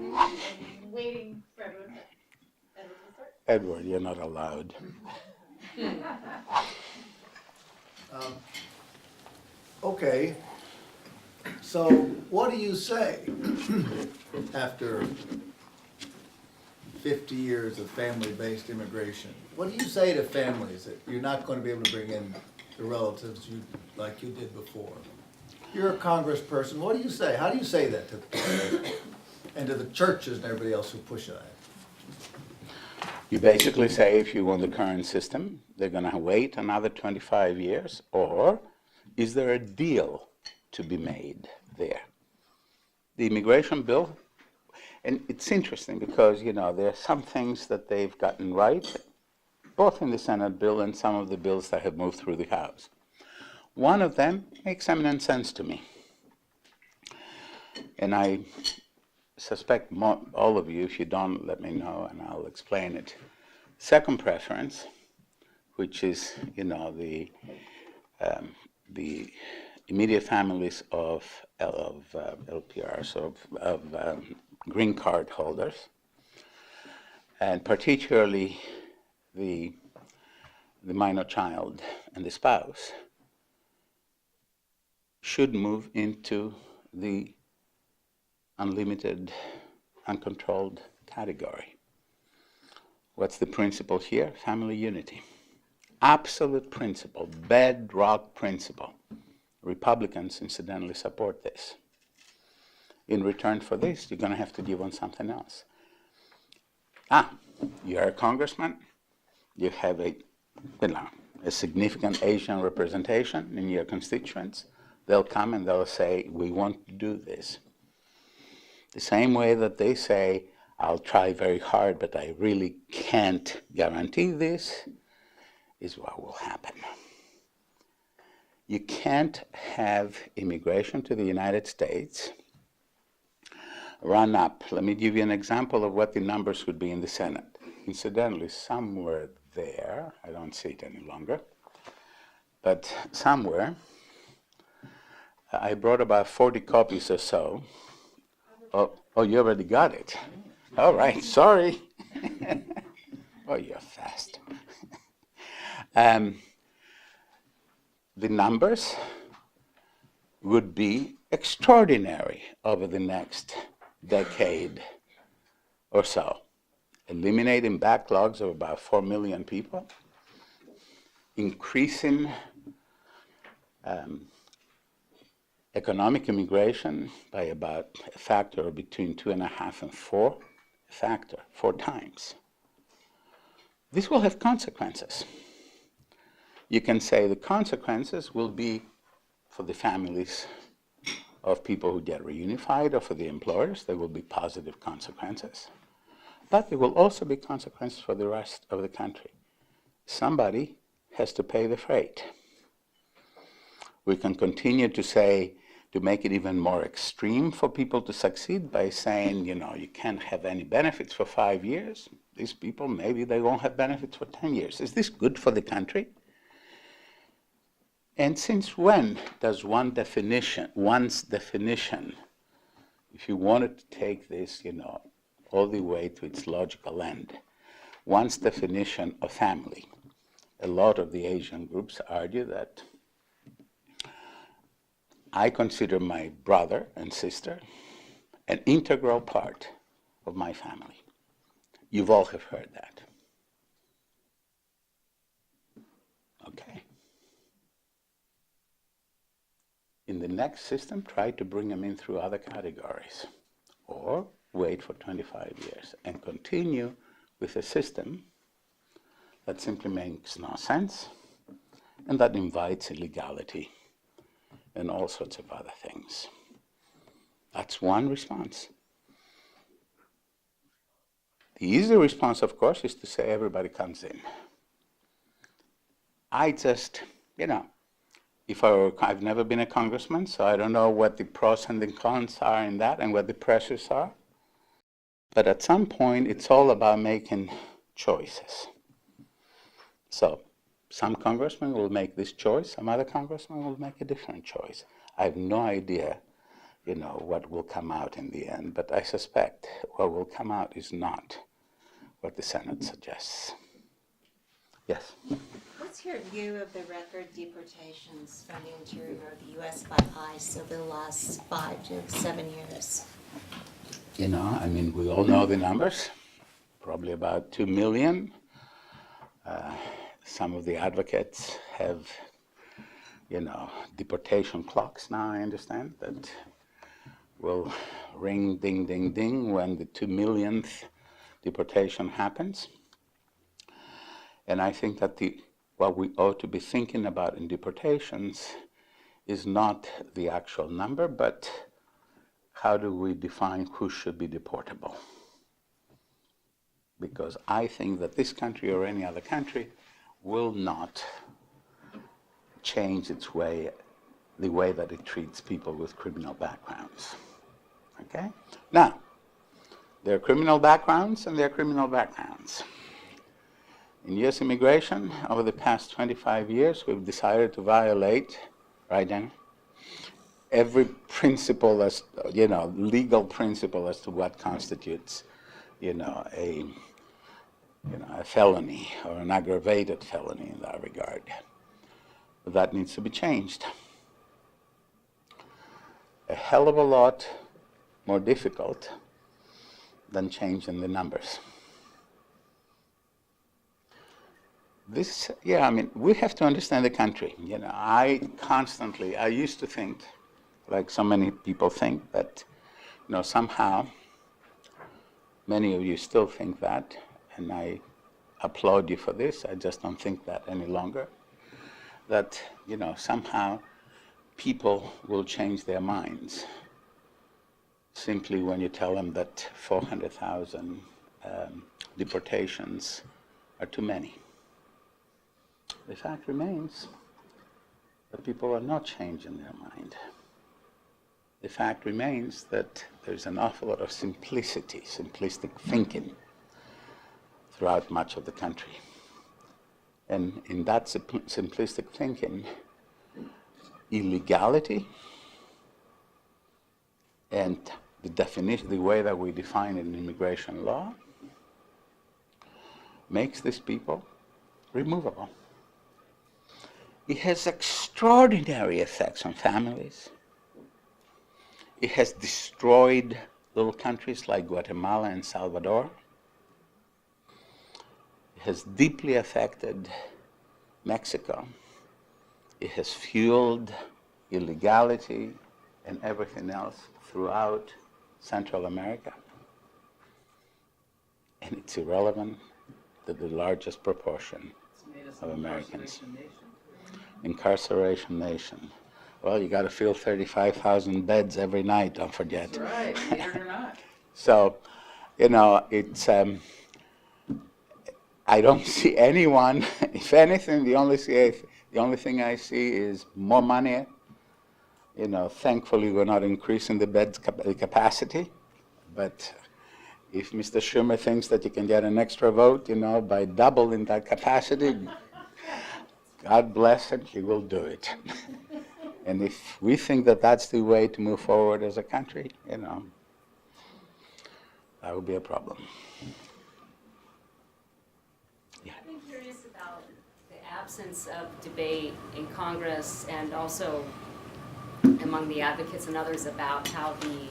I'm waiting for everyone. Edward to start. Edward, you're not allowed. Okay, so what do you say after 50 years of family-based immigration? What do you say to families that you're not going to be able to bring in the relatives like you did before? You're a congressperson. What do you say? How do you say that to the people and to the churches and everybody else who push that? You basically say if you want the current system, they're going to wait another 25 years, or is there a deal to be made there? The immigration bill, and it's interesting because, you know, there are some things that they've gotten right, both in the Senate bill and some of the bills that have moved through the House. One of them makes eminent sense to me. And I suspect all of you, if you don't, let me know and I'll explain it. Second preference, which is, you know, the immediate families of LPRs, of green card holders, and particularly the minor child and the spouse, should move into the unlimited, uncontrolled category. What's the principle here? Family unity. Absolute principle, bedrock principle. Republicans, incidentally, support this. In return for this, you're going to have to give on something else. You're a congressman, you have a significant Asian representation in your constituents. They'll come and they'll say, we want to do this. The same way that they say, I'll try very hard, but I really can't guarantee this, is what will happen. You can't have immigration to the United States run up. Let me give you an example of what the numbers would be in the Senate. Incidentally, somewhere there, I don't see it any longer, but somewhere, I brought about 40 copies or so. Oh, you already got it. All right, sorry. Oh, you're fast. The numbers would be extraordinary over the next decade or so, eliminating backlogs of about 4 million people, increasing economic immigration by about a factor between 2.5 and 4, factor, 4 times. This will have consequences. You can say the consequences will be for the families of people who get reunified or for the employers. There will be positive consequences. But there will also be consequences for the rest of the country. Somebody has to pay the freight. We can continue to say, to make it even more extreme for people to succeed by saying, you know, you can't have any benefits for 5 years. These people, maybe they won't have benefits for 10 years. Is this good for the country? And since when does one's definition, if you wanted to take this, you know, all the way to its logical end, one's definition of family, a lot of the Asian groups argue that I consider my brother and sister an integral part of my family. You've all have heard that. Okay. In the next system, try to bring them in through other categories, or wait for 25 years and continue with a system that simply makes no sense and that invites illegality and all sorts of other things. That's one response. The easy response, of course, is to say everybody comes in. I just, you know, I've never been a congressman, so I don't know what the pros and the cons are in that and what the pressures are. But at some point, it's all about making choices. So some congressmen will make this choice, some other congressmen will make a different choice. I have no idea, you know, what will come out in the end, but I suspect what will come out is not what the Senate suggests. Yes? What's your view of the record deportations from the interior of the U.S. by ICE over the last 5 to 7 years? You know, I mean, we all know the numbers, probably about 2 million. Some of the advocates have, you know, deportation clocks now, I understand, that will ring ding, ding, ding when the 2 millionth deportation happens. And I think that what we ought to be thinking about in deportations is not the actual number, but how do we define who should be deportable? Because I think that this country or any other country will not change its way, the way that it treats people with criminal backgrounds. Okay? Now, there are criminal backgrounds and there are criminal backgrounds. In U.S. immigration, over the past 25 years, we've decided to violate, right, Dan? Every principle, as you know, legal principle as to what constitutes, you know, a felony or an aggravated felony in that regard. But that needs to be changed. A hell of a lot more difficult than changing the numbers. This, yeah, I mean, we have to understand the country. You know, I used to think, like so many people think, that, you know, somehow, many of you still think that, and I applaud you for this. I just don't think that any longer. That, you know, somehow people will change their minds simply when you tell them that 400,000 deportations are too many. The fact remains that people are not changing their mind. The fact remains that there's an awful lot of simplistic thinking throughout much of the country. And in that simplistic thinking, illegality and the definition, the way that we define it in immigration law, makes these people removable. It has extraordinary effects on families. It has destroyed little countries like Guatemala and Salvador. It has deeply affected Mexico. It has fueled illegality and everything else throughout Central America. And it's irrelevant to the largest proportion of Americans. Incarceration nation. Well, you got to fill 35,000 beds every night, don't forget. That's right, believe it or not. So, you know, it's, I don't see anyone, if anything, the only thing I see is more money. You know, thankfully we're not increasing the bed capacity, but if Mr. Schumer thinks that you can get an extra vote, you know, by doubling that capacity, God bless him, he will do it. And if we think that that's the way to move forward as a country, you know, that would be a problem. Yeah. I'm curious about the absence of debate in Congress and also among the advocates and others about how the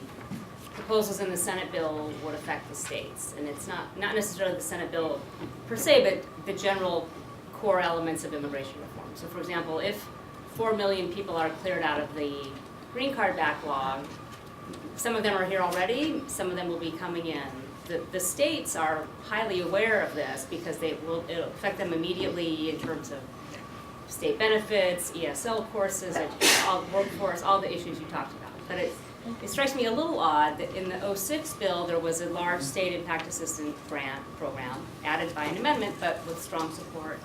proposals in the Senate bill would affect the states. And it's not necessarily the Senate bill per se, but the general core elements of immigration reform. So for example, if 4 million people are cleared out of the green card backlog, some of them are here already, some of them will be coming in. The states are highly aware of this because it'll affect them immediately in terms of state benefits, ESL courses, all workforce, all the issues you talked about. But it strikes me a little odd that in the 06 bill, there was a large state impact assistance grant program added by an amendment, but with strong support.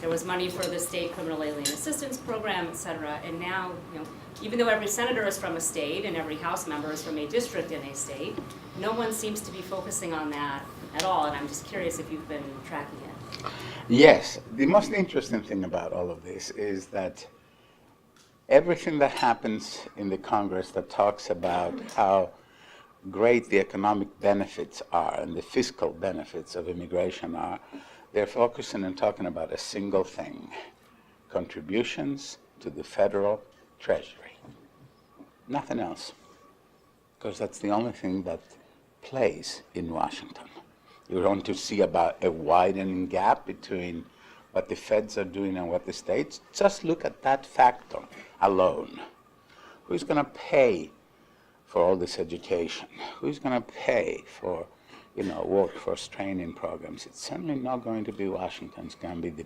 There was money for the state criminal alien assistance program, et cetera. And now, you know, even though every senator is from a state and every House member is from a district in a state, no one seems to be focusing on that at all. And I'm just curious if you've been tracking it. Yes, the most interesting thing about all of this is that everything that happens in the Congress that talks about how great the economic benefits are and the fiscal benefits of immigration are, they're focusing and talking about a single thing: contributions to the federal treasury. Nothing else, because that's the only thing that plays in Washington. You're going to see about a widening gap between what the feds are doing and what the states. Just look at that factor alone. Who's going to pay for all this education? Who's going to pay for, you know, workforce training programs? It's certainly not going to be Washington. It's going to be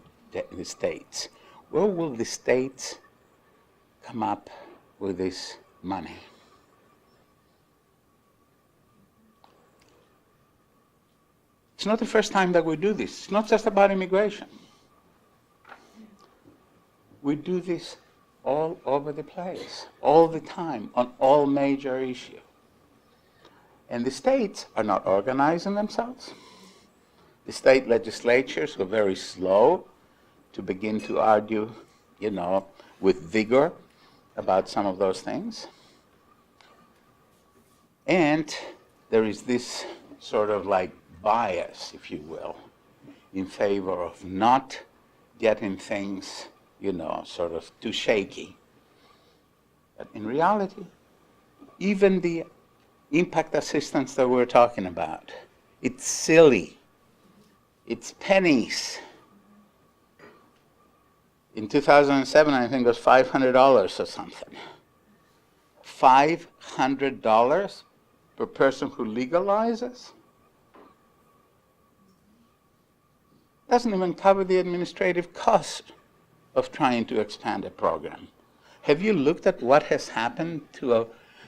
the states. Where will the states come up with this money? It's not the first time that we do this. It's not just about immigration. We do this all over the place, all the time, on all major issues. And the states are not organizing themselves. The state legislatures were very slow to begin to argue, you know, with vigor about some of those things. And there is this sort of like bias, if you will, in favor of not getting things, you know, sort of too shaky. But in reality, even the impact assistance that we're talking about, it's silly. It's pennies. In 2007, I think it was $500 or something. $500 per person who legalizes? Doesn't even cover the administrative cost of trying to expand a program. Have you looked at what has happened to,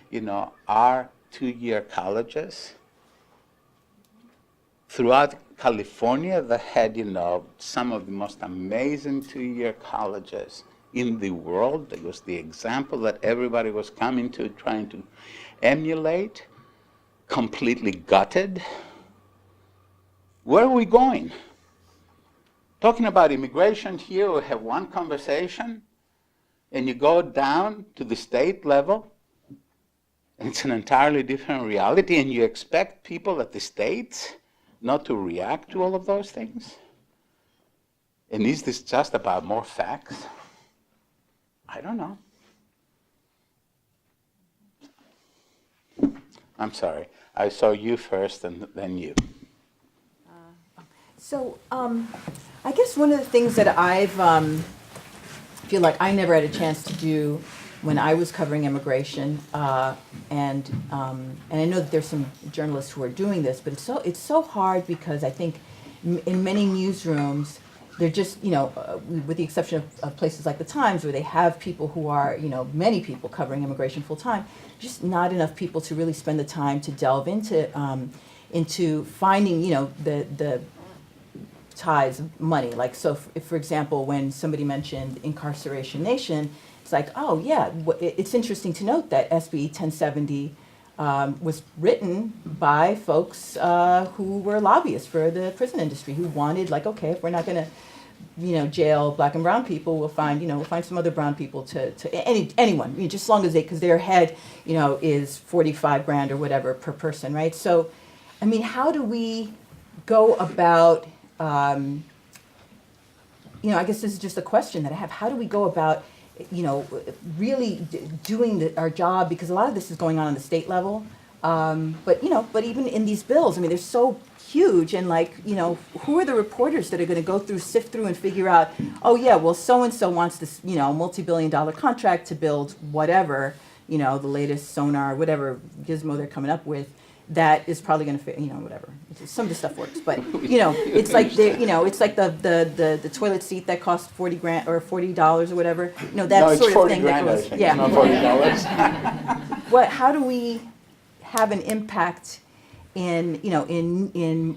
you know, our two-year colleges throughout California that had, some of the most amazing two-year colleges in the world. It was the example that everybody was coming to, trying to emulate, completely gutted. Where are we going? Talking about immigration here, we have one conversation, and you go down to the state level, and it's an entirely different reality, and you expect people at the states not to react to all of those things? And is this just about more facts? I don't know. I'm sorry. I saw you first and then you. So I guess one of the things that I've feel like I never had a chance to do when I was covering immigration, and I know that there's some journalists who are doing this, but it's so hard because I think in many newsrooms they're just, with the exception of places like the Times where they have people who are, many people covering immigration full time, just not enough people to really spend the time to delve into finding, the ties of money. Like, so if, for example, when somebody mentioned Incarceration Nation, it's like, oh yeah, it's interesting to note that SB 1070 was written by folks who were lobbyists for the prison industry, who wanted, like, okay, if we're not going to, jail black and brown people, we'll find some other brown people anyone, just as long as because their head, is 45 grand or whatever per person, right? So, I mean, how do we go about, I guess this is just a question that I have. How do we go about, really doing our job? Because a lot of this is going on the state level. But even in these bills, I mean, they're so huge, and who are the reporters that are going to sift through and figure out, oh yeah, well, so-and-so wants this, multi-billion-dollar contract to build whatever, the latest sonar, whatever gizmo they're coming up with, that is probably going to fit, whatever. Some of the stuff works, but it's like it's like the toilet seat that costs 40 grand or $40 or whatever. That sort of thing that goes. Yeah. It's not $40. How do we have an impact in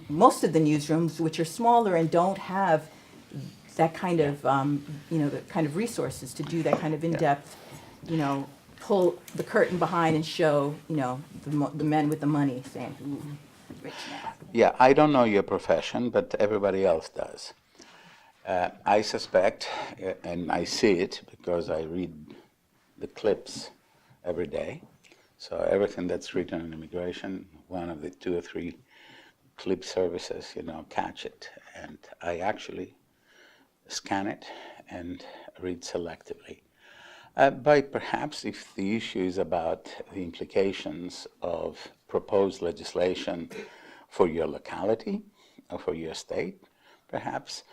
most of the newsrooms, which are smaller and don't have that kind of the kind of resources to do that kind of in-depth, pull the curtain behind and show, the men with the money saying, ooh, rich man. Yeah, I don't know your profession, but everybody else does. I suspect, and I see it because I read the clips every day. So everything that's written on immigration, one of the 2 or 3 clip services, catch it. And I actually scan it and read selectively. But perhaps if the issue is about the implications of proposed legislation for your locality or for your state, perhaps,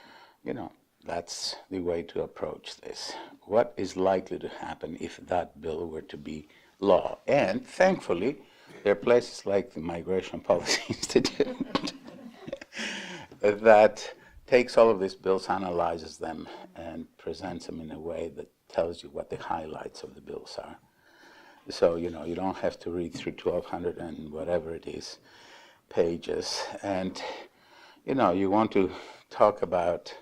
that's the way to approach this. What is likely to happen if that bill were to be law? And thankfully, there are places like the Migration Policy Institute that takes all of these bills, analyzes them, and presents them in a way that tells you what the highlights of the bills are. So, you don't have to read through 1,200 and whatever it is pages. And, you want to talk about,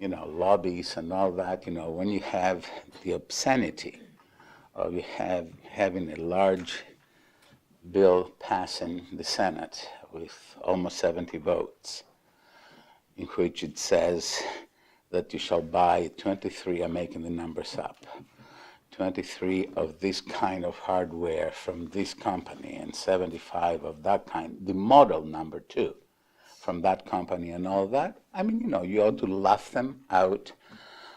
lobbies and all that, when you have the obscenity of having a large bill passing the Senate with almost 70 votes, in which it says that you shall buy 23, I'm making the numbers up, 23 of this kind of hardware from this company and 75 of that kind, the model number 2 from that company and all that. I mean, you ought to laugh them out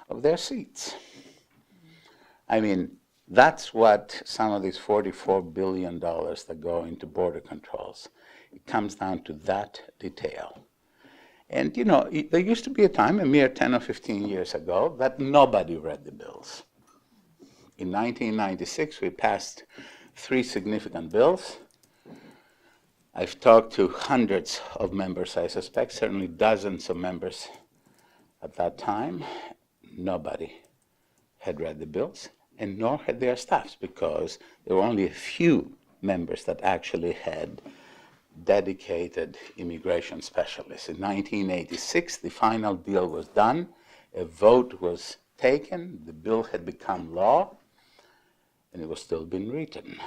of their seats. I mean, that's what some of these $44 billion that go into border controls, it comes down to that detail. And, there used to be a time, a mere 10 or 15 years ago, that nobody read the bills. In 1996, we passed 3 significant bills. I've talked to hundreds of members, I suspect, certainly dozens of members at that time. Nobody had read the bills, and nor had their staffs, because there were only a few members that actually had dedicated immigration specialists. In 1986, the final deal was done, a vote was taken, the bill had become law, and it was still being written.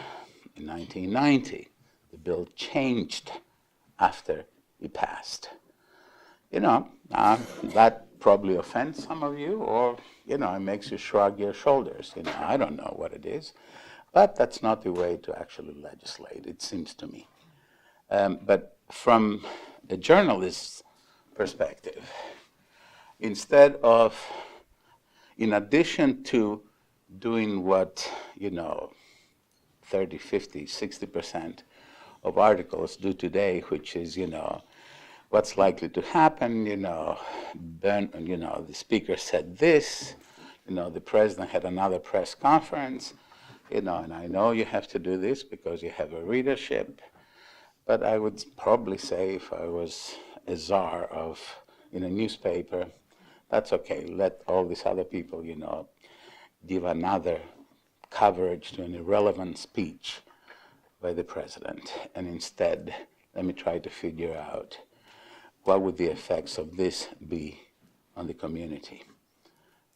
In 1990, the bill changed after it passed. That probably offends some of you, or, it makes you shrug your shoulders. I don't know what it is. But that's not the way to actually legislate, it seems to me. But from a journalist's perspective, instead of, in addition to doing what, 30, 50, 60% of articles do today, which is, what's likely to happen, the speaker said this, the president had another press conference, and I know you have to do this because you have a readership, but I would probably say if I was a czar in a newspaper, that's okay, let all these other people, give another coverage to an irrelevant speech by the president, and instead, let me try to figure out what would the effects of this be on the community?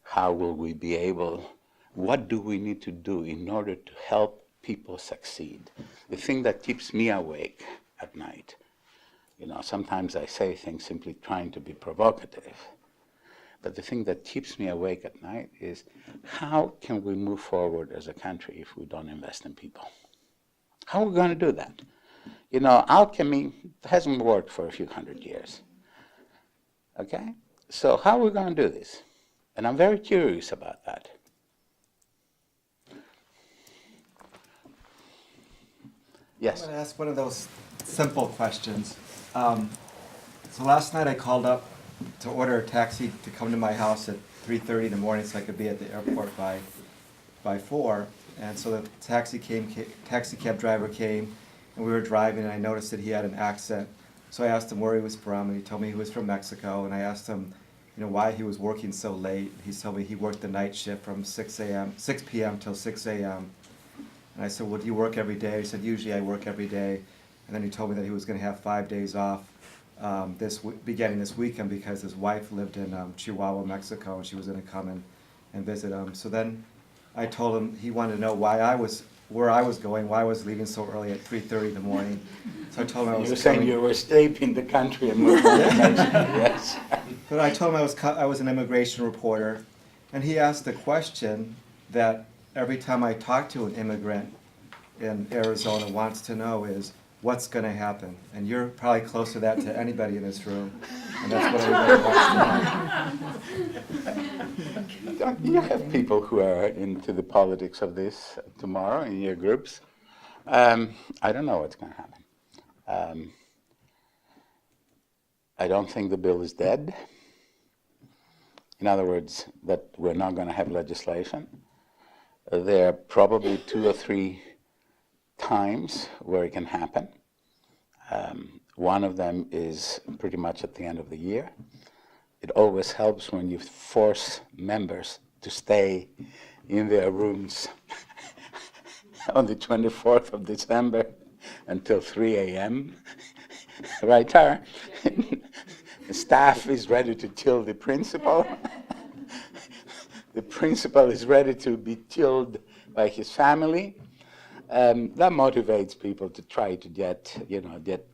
How will we be able, what do we need to do in order to help people succeed? The thing that keeps me awake at night, sometimes I say things simply trying to be provocative, but the thing that keeps me awake at night is how can we move forward as a country if we don't invest in people? How are we going to do that? Alchemy hasn't worked for a few hundred years. Okay? So how are we going to do this? And I'm very curious about that. Yes? I'm going to ask one of those simple questions. So last night I called up to order a taxi to come to my house at 3:30 in the morning so I could be at the airport by 4. And so the taxi cab driver came, and we were driving, and I noticed that he had an accent. So I asked him where he was from, and he told me he was from Mexico. And I asked him, why he was working so late. He told me he worked the night shift from 6 p.m. till 6 a.m. And I said, well, do you work every day? He said, usually I work every day. And then he told me that he was going to have 5 days off beginning this weekend because his wife lived in Chihuahua, Mexico, and she was going to come and visit him. So then I told him he wanted to know where I was going, why I was leaving so early at 3:30 in the morning. So I told him I was You're saying you were escaping the country and moving to Mexico, yes. But I told him I was an immigration reporter, and he asked a question that every time I talk to an immigrant in Arizona wants to know is, what's going to happen? And you're probably close to that to anybody in this room, and that's what everybody wants to know. You have people who are into the politics of this tomorrow in your groups. I don't know what's going to happen. I don't think the bill is dead. In other words, that we're not going to have legislation. There are probably 2 or 3 times where it can happen. One of them is pretty much at the end of the year. It always helps when you force members to stay in their rooms on the 24th of December until 3 a.m. Right, Tara? The staff is ready to kill the principal. The principal is ready to be killed by his family. That motivates people to try to get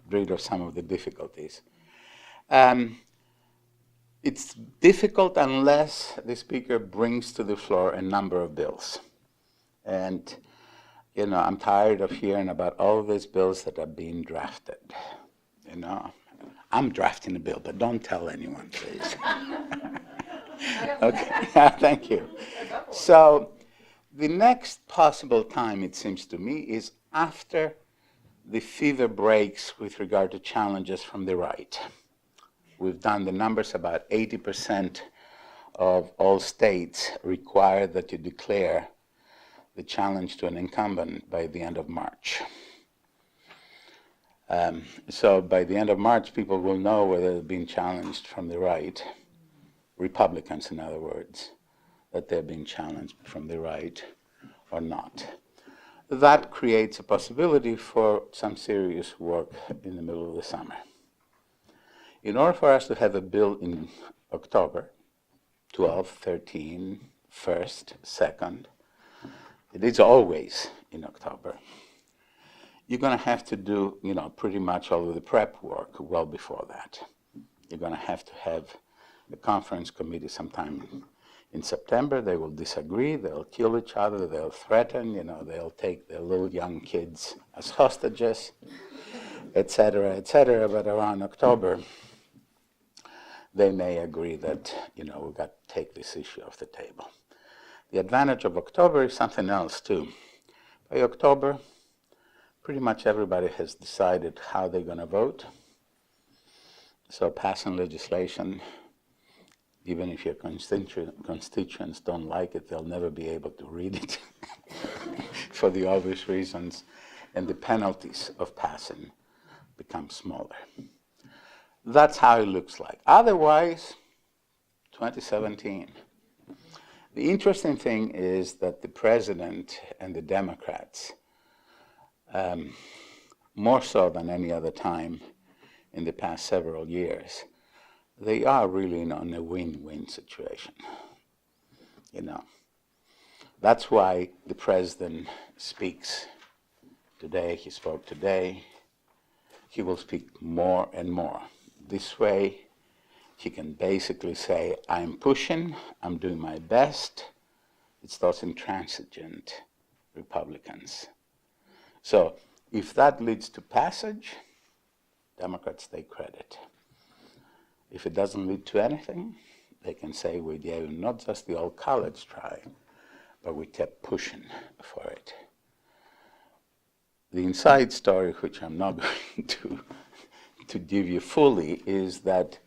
rid of some of the difficulties. It's difficult unless the speaker brings to the floor a number of bills. And, I'm tired of hearing about all of these bills that are being drafted. I'm drafting a bill, but don't tell anyone, please. Okay, thank you. So the next possible time, it seems to me, is after the fever breaks with regard to challenges from the right. We've done the numbers, about 80% of all states require that you declare the challenge to an incumbent by the end of March. So by the end of March, people will know whether they're being challenged from the right, Republicans, in other words, that they're being challenged from the right or not. that creates a possibility for some serious work in the middle of the summer. In order for us to have a bill in October, 12, 13, 1st, 2nd, it is always in October, you're going to have to do, pretty much all of the prep work well before that. You're going to have a conference committee sometime in September. They will disagree, they'll kill each other, they'll threaten, they'll take their little young kids as hostages, et cetera, but around October, they may agree that, we've got to take this issue off the table. The advantage of October is something else too. By October, pretty much everybody has decided how they're going to vote. So passing legislation, even if your constituents don't like it, they'll never be able to read it for the obvious reasons, and the penalties of passing become smaller. That's how it looks like. Otherwise, 2017. The interesting thing is that the president and the Democrats, more so than any other time in the past several years, they are really in a win-win situation. That's why the president speaks today. He spoke today. He will speak more and more. This way, he can basically say, I'm pushing, I'm doing my best. It's those intransigent Republicans. So if that leads to passage, Democrats take credit. If it doesn't lead to anything, they can say we gave not just the old college try, but we kept pushing for it. The inside story, which I'm not going to give you fully, is that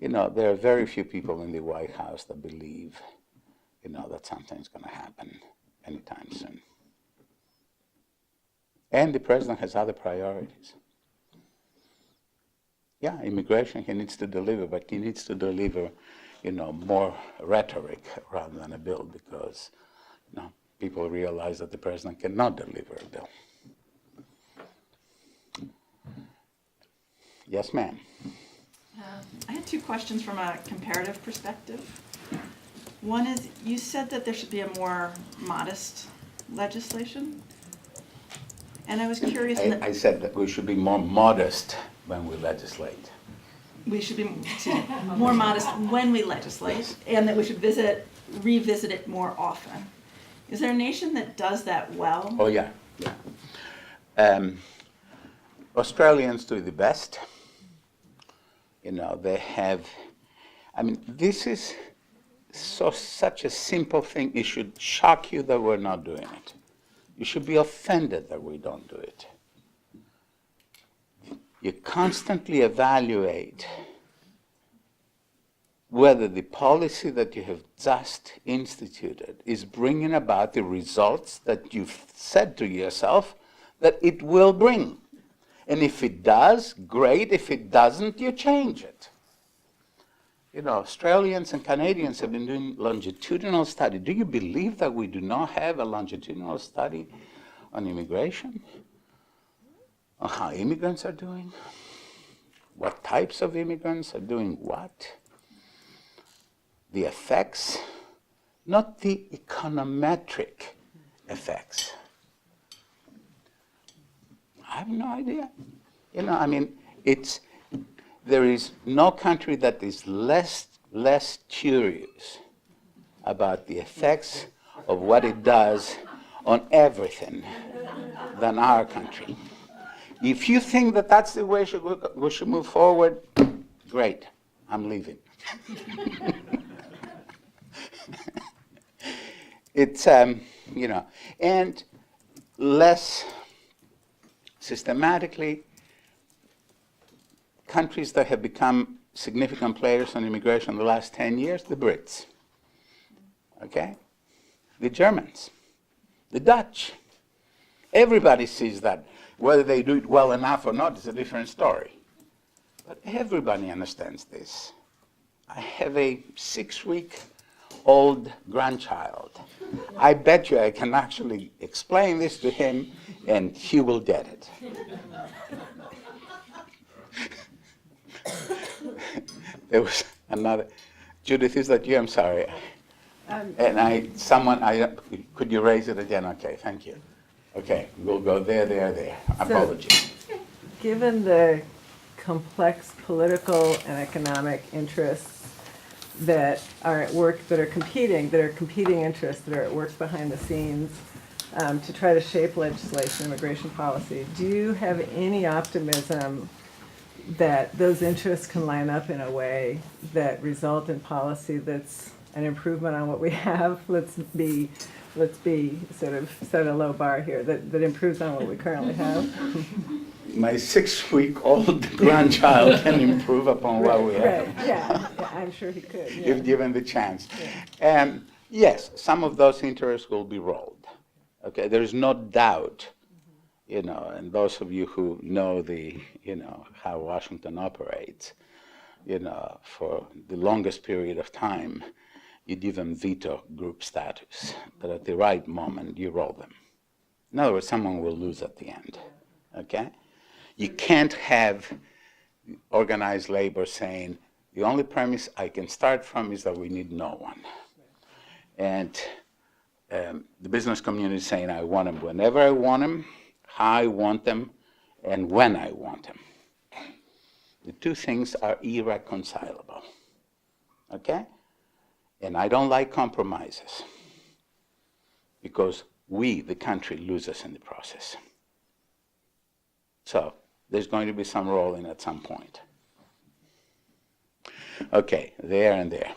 there are very few people in the White House that believe that something's going to happen anytime soon. And the president has other priorities. Yeah, immigration he needs to deliver, but he needs to deliver, more rhetoric rather than a bill, because people realize that the president cannot deliver a bill. Yes, ma'am. I had two questions from a comparative perspective. One is, you said that there should be a more modest legislation. And I was curious. I said that we should be more modest when we legislate. We should be more modest when we legislate, Yes. and that we should revisit it more often. Is there a nation that does that well? Oh, yeah. Australians do the best. They have, this is such a simple thing. It should shock you that we're not doing it. You should be offended that we don't do it. You constantly evaluate whether the policy that you have just instituted is bringing about the results that you've said to yourself that it will bring. And if it does, great. If it doesn't, you change it. Australians and Canadians have been doing longitudinal study. Do you believe that we do not have a longitudinal study on immigration? On how immigrants are doing? What types of immigrants are doing what? The effects, not the econometric effects. I have no idea. There is no country that is less curious about the effects of what it does on everything than our country. If you think that that's the way we should move forward, great, I'm leaving. It's, and less systematically, countries that have become significant players on immigration in the last 10 years, the Brits, okay? The Germans, the Dutch. Everybody sees that. Whether they do it well enough or not is a different story. But everybody understands this. I have a 6-week 6-week-old grandchild. I bet you I can actually explain this to him and he will get it. There was another, Judith, is that you? I'm sorry. And could you raise it again? Okay, thank you. Okay, we'll go there. Apologies. Given the complex political and economic interests that are at work, that are competing interests that are at work behind the scenes to try to shape legislation, immigration policy, do you have any optimism that those interests can line up in a way that result in policy that's an improvement on what we have? Let's be sort of set a low bar here, that improves on what we currently have. My 6-week-old grandchild can improve upon what we have. Right, yeah, I'm sure he could. Yeah. If given the chance. Yeah. Yes, some of those interests will be rolled. Okay, there is no doubt, and those of you who know how Washington operates, for the longest period of time, you give them veto group status, but at the right moment, you roll them. In other words, someone will lose at the end, okay? You can't have organized labor saying, the only premise I can start from is that we need no one. And the business community is saying, I want them whenever I want them, how I want them, and when I want them. The two things are irreconcilable, okay? And I don't like compromises because we, the country, loses in the process. So there's going to be some rolling at some point. Okay, there and there.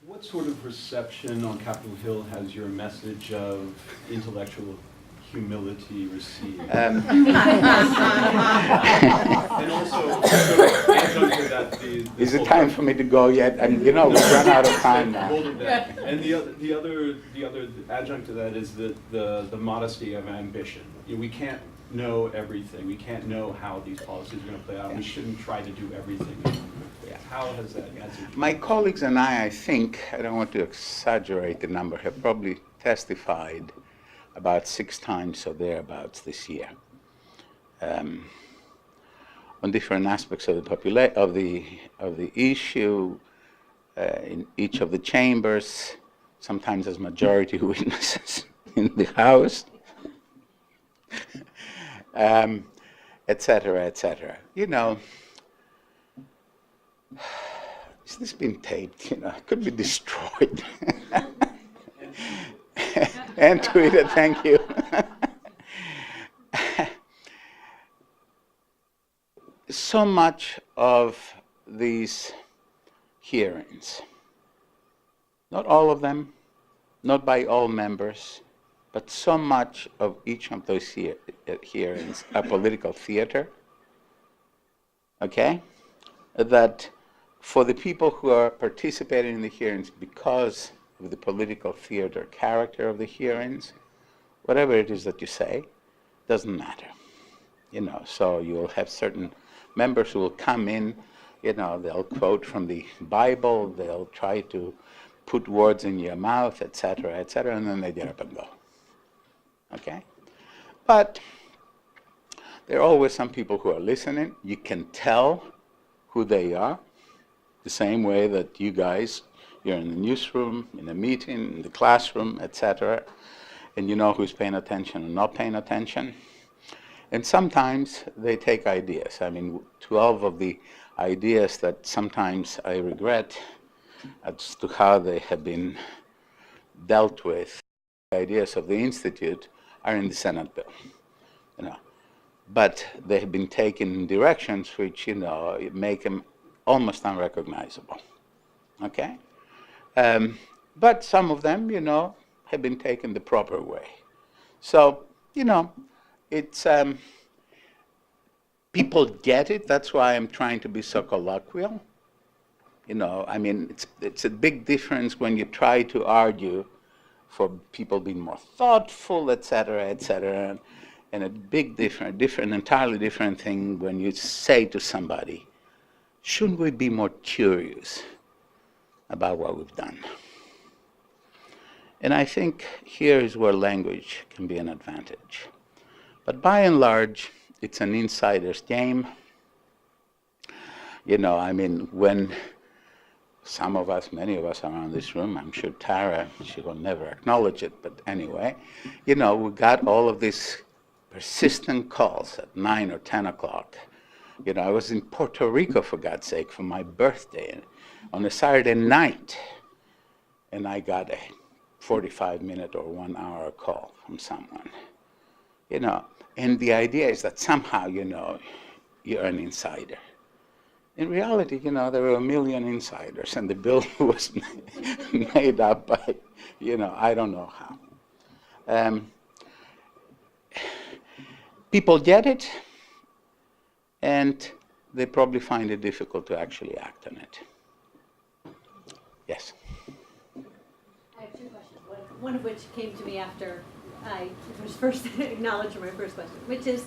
What sort of reception on Capitol Hill has your message of intellectual humility received? And also, adjunct to that, is it time for me to go yet? And we've run out of time now. And the other adjunct to that is the modesty of ambition. We can't know everything. We can't know how these policies are going to play out. We shouldn't try to do everything. How has that message? My colleagues and I think, I don't want to exaggerate the number, have probably testified about 6 times or thereabouts this year on different aspects of the issue in each of the chambers, sometimes as majority witnesses in the House, et cetera, et cetera. Has this been taped? It could be destroyed. And Twitter, thank you. So much of these hearings, not all of them, not by all members, but so much of each of those hearings are political theater, okay? That for the people who are participating in the hearings because of the political theater character of the hearings, whatever it is that you say, doesn't matter. So you'll have certain members who will come in, they'll quote from the Bible, they'll try to put words in your mouth, et cetera, and then they get up and go. Okay? But there are always some people who are listening. You can tell who they are, the same way that you guys, you're in the newsroom, in a meeting, in the classroom, et cetera, and you know who's paying attention and not paying attention. And sometimes they take ideas. 12 of the ideas that sometimes I regret as to how they have been dealt with, the ideas of the Institute, are in the Senate bill. But they have been taken in directions which, make them almost unrecognizable. Okay? But some of them, have been taken the proper way. So, it's, people get it. That's why I'm trying to be so colloquial. It's a big difference when you try to argue for people being more thoughtful, et cetera, and a big entirely different thing when you say to somebody, shouldn't we be more curious about what we've done. And I think here is where language can be an advantage. But by and large, it's an insider's game. You know, I mean, when some of us, many of us around this room, I'm sure Tara, she will never acknowledge it, but anyway, you know, we got all of these persistent calls at 9 or 10 o'clock. You know, I was in Puerto Rico, for God's sake, for my birthday on a Saturday night, and I got a 45-minute or 1 hour call from someone. You know, and the idea is that somehow, you know, you're an insider. In reality, you know, there were 1 million insiders, and the bill was made up by, you know, I don't know how. People get it, and they probably find it difficult to actually act on it. Yes? I have two questions, one of which came to me after I was first acknowledged for my first question, which is,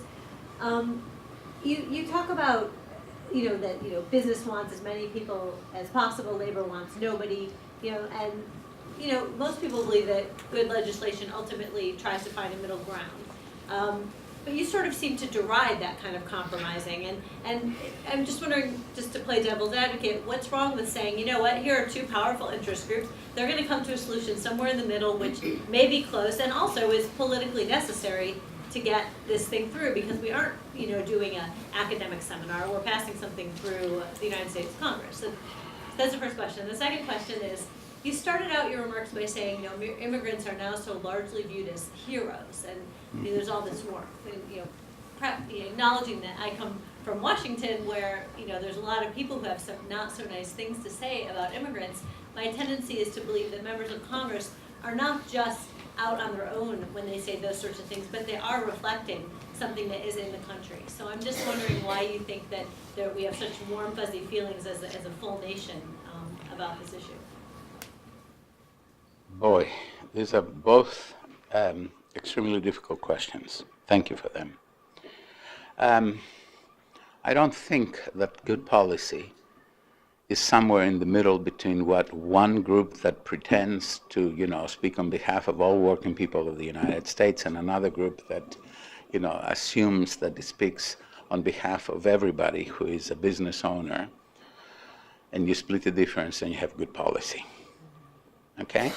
you talk about, you know, that, you know, business wants as many people as possible, labor wants nobody, you know, and, you know, most people believe that good legislation ultimately tries to find a middle ground. But you sort of seem to deride that kind of compromising, and I'm just wondering, just to play devil's advocate, what's wrong with saying, you know what, here are two powerful interest groups, they're gonna come to a solution somewhere in the middle, which may be close, and also is politically necessary to get this thing through, because we aren't, you know, doing an academic seminar, we're passing something through the United States Congress. So that's the first question. The second question is, you started out your remarks by saying, you know, immigrants are now so largely viewed as heroes, and you know, there's all this warmth, and, you know, acknowledging that I come from Washington, where, you know, there's a lot of people who have some not so nice things to say about immigrants. My tendency is to believe that members of Congress are not just out on their own when they say those sorts of things, but they are reflecting something that is in the country. So I'm just wondering why you think that we have such warm, fuzzy feelings as a full nation about this issue. Boy, these are both extremely difficult questions. Thank you for them. I don't think that good policy is somewhere in the middle between what one group that pretends to, you know, speak on behalf of all working people of the United States and another group that, you know, assumes that it speaks on behalf of everybody who is a business owner, and you split the difference and you have good policy. Okay?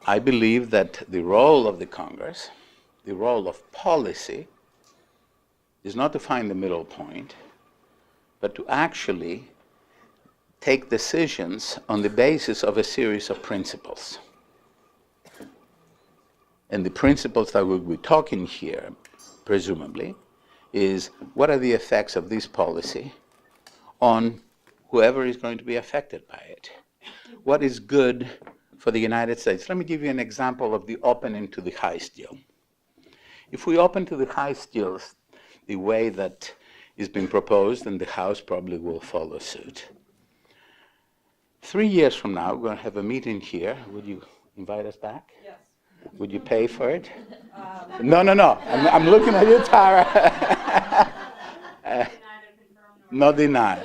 I believe that the role of the Congress, the role of policy, is not to find the middle point, but to actually take decisions on the basis of a series of principles. And the principles that we'll be talking here, presumably, is what are the effects of this policy on whoever is going to be affected by it? What is good for the United States? Let me give you an example of the opening to the high steel. If we open to the high steels the way that is being proposed, and the House probably will follow suit, 3 years from now, we're going to have a meeting here. Would you invite us back? Yes. Would you pay for it? No. I'm looking at you, Tara. No deny.